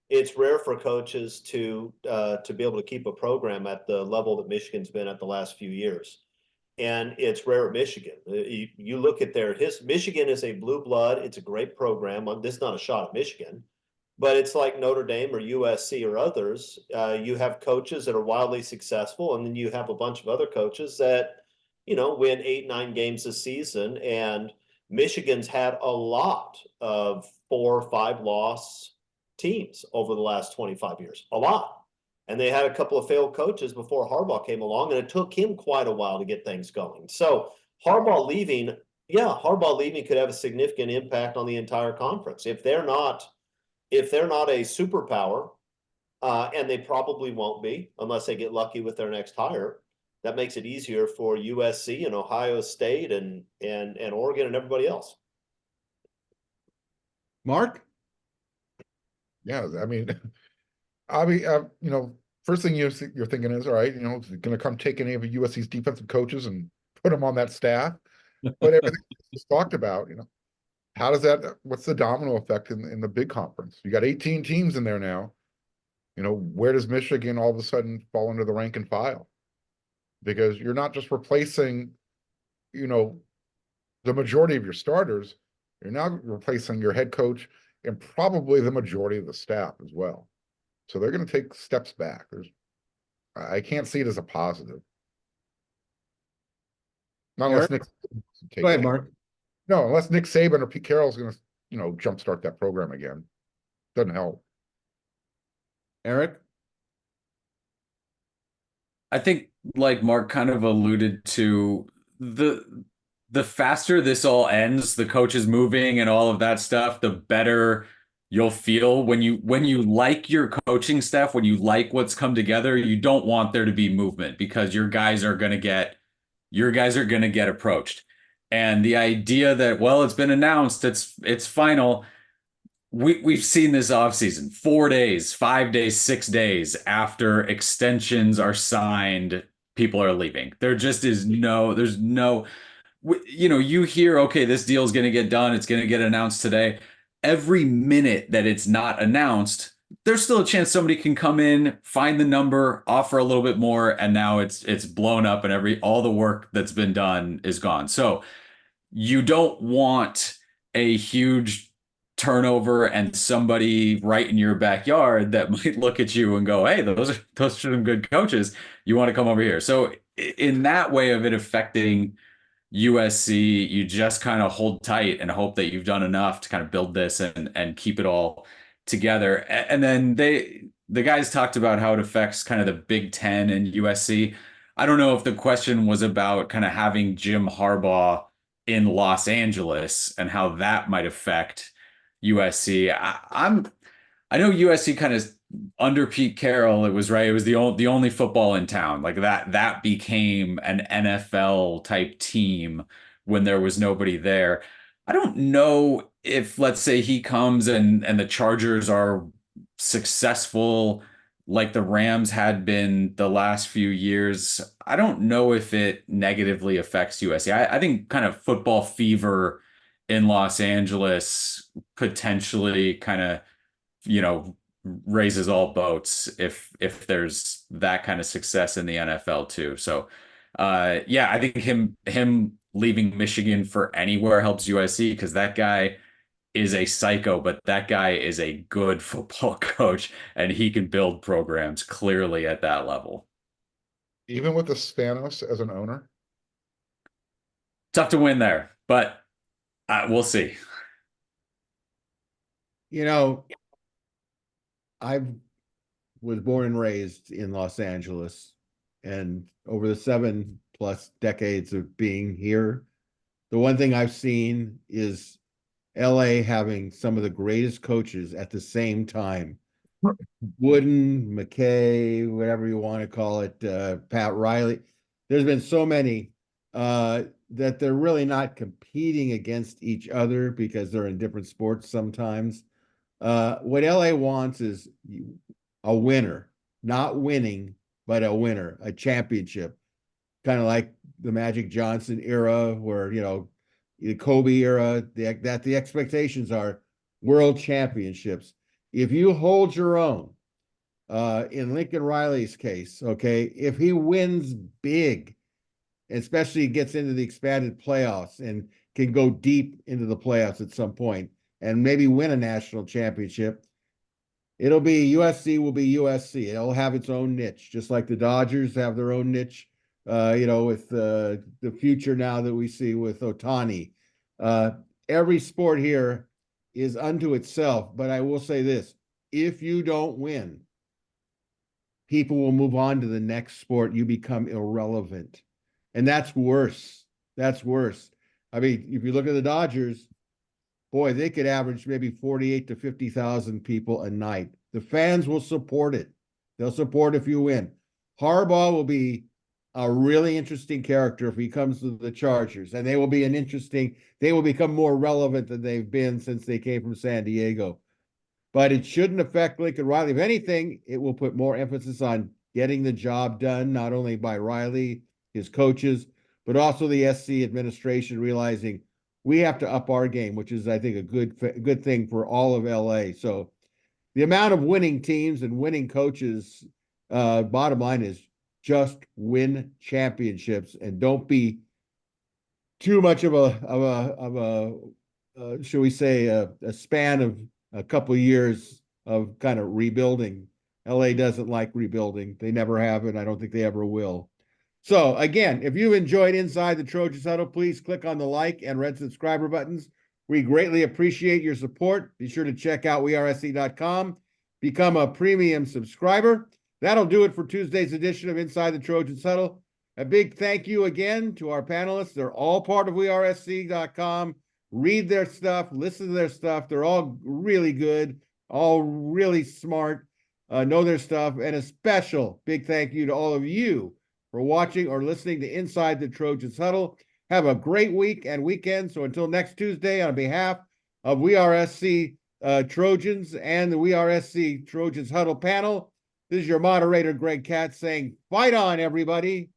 [SPEAKER 4] coaches to be able to keep a program at the level that Michigan's been at the last few years. And it's rare at Michigan. You look at Michigan is a blue blood. It's a great program. This is not a shot at Michigan, But it's like Notre Dame or USC or others. You have coaches that are wildly successful, and then you have a bunch of other coaches that, win 8, 9 games a season. And Michigan's had a lot of 4 or 5 loss teams over the last 25 years, a lot. And they had a couple of failed coaches before Harbaugh came along, and it took him quite a while to get things going. So Harbaugh leaving could have a significant impact on the entire conference. If they're not a superpower, and they probably won't be unless they get lucky with their next hire, that makes it easier for USC and Ohio State and Oregon and everybody else.
[SPEAKER 1] Mark?
[SPEAKER 2] Yeah, I mean, first thing you're thinking is, all right, is it going to come take any of USC's defensive coaches and put them on that staff? But everything we talked about, how does what's the domino effect in the big conference? You got 18 teams in there now. Where does Michigan all of a sudden fall into the rank and file? Because you're not just replacing, the majority of your starters, you're now replacing your head coach and probably the majority of the staff as well. So they're going to take steps back. I can't see it as a positive. Not unless Nick.
[SPEAKER 1] Go ahead, Mark.
[SPEAKER 2] No, unless Nick Saban or Pete Carroll is going to, jumpstart that program again. Doesn't help.
[SPEAKER 1] Eric?
[SPEAKER 3] I think, like Mark kind of alluded to, the faster this all ends, the coaches moving and all of that stuff, the better you'll feel when you like your coaching staff, when you like what's come together. You don't want there to be movement because your guys are going to get approached. And the idea that, well, it's been announced, it's final. We've seen this offseason, 4 days, 5 days, 6 days after extensions are signed, people are leaving. There just is there's no, you hear, okay, this deal is going to get done. It's going to get announced today. Every minute that it's not announced, there's still a chance somebody can come in, find the number, offer a little bit more, and now it's blown up and all the work that's been done is gone. So you don't want a huge turnover and somebody right in your backyard that might look at you and go, hey, those are some good coaches. You want to come over here. So in that way of it affecting USC, you just kind of hold tight and hope that you've done enough to kind of build this and keep it all together. And then the guys talked about how it affects kind of the Big Ten and USC. I don't know if the question was about kind of having Jim Harbaugh in Los Angeles and how that might affect USC. I know USC kind of under Pete Carroll, it was the only football in town. Like that became an NFL type team when there was nobody there. I don't know if, let's say, he comes and the Chargers are successful like the Rams had been the last few years. I don't know if it negatively affects USC. I think kind of football fever in Los Angeles potentially kind of, raises all boats if there's that kind of success in the NFL too. So I think him leaving Michigan for anywhere helps USC because that guy is a psycho, but that guy is a good football coach and he can build programs clearly at that level.
[SPEAKER 2] Even with the Spanos as an owner?
[SPEAKER 3] Tough to win there, but we'll see.
[SPEAKER 1] I was born and raised in Los Angeles, and over the 7+ decades of being here, the one thing I've seen is LA having some of the greatest coaches at the same time. Wooden, McKay, whatever you want to call it, Pat Riley. There's been so many that they're really not competing against each other because they're in different sports sometimes. What LA wants is a winner, not winning, but a winner, a championship, kind of like the Magic Johnson era, where the Kobe era. That the expectations are world championships. If you hold your own, in Lincoln Riley's case, okay, if he wins big, especially gets into the expanded playoffs and can go deep into the playoffs at some point and maybe win a national championship, It'll be USC will be USC. It'll have its own niche, just like the Dodgers have their own niche. With the future now that we see with Ohtani. Every sport here is unto itself, but I will say this: if you don't win, people will move on to the next sport. You become irrelevant, and that's worse. That's worse. I mean, if you look at the Dodgers, boy, they could average maybe 48 to 50,000 people a night. The fans will support it. They'll support if you win. Harbaugh will be a really interesting character if he comes to the Chargers, and they will become more relevant than they've been since they came from San Diego. But it shouldn't affect Lincoln Riley. If anything, it will put more emphasis on getting the job done, not only by Riley, his coaches, but also the SC administration realizing we have to up our game, which is, I think, a good thing for all of LA. So the amount of winning teams and winning coaches, bottom line is just win championships and don't be too much of a shall we say, a span of a couple of years of kind of rebuilding. LA doesn't like rebuilding. They never have, and I don't think they ever will. So again, if you've enjoyed Inside the Trojans Huddle, please click on the like and red subscriber buttons. We greatly appreciate your support. Be sure to check out WeAreSC.com. Become a premium subscriber. That'll do it for Tuesday's edition of Inside the Trojans Huddle. A big thank you again to our panelists. They're all part of WeAreSC.com. Read their stuff, listen to their stuff. They're all really good, all really smart, know their stuff. And a special big thank you to all of you for watching or listening to Inside the Trojans Huddle. Have a great week and weekend. So until next Tuesday, on behalf of WeAreSC Trojans and the WeAreSC Trojans Huddle panel, this is your moderator, Greg Katz, saying, fight on, everybody.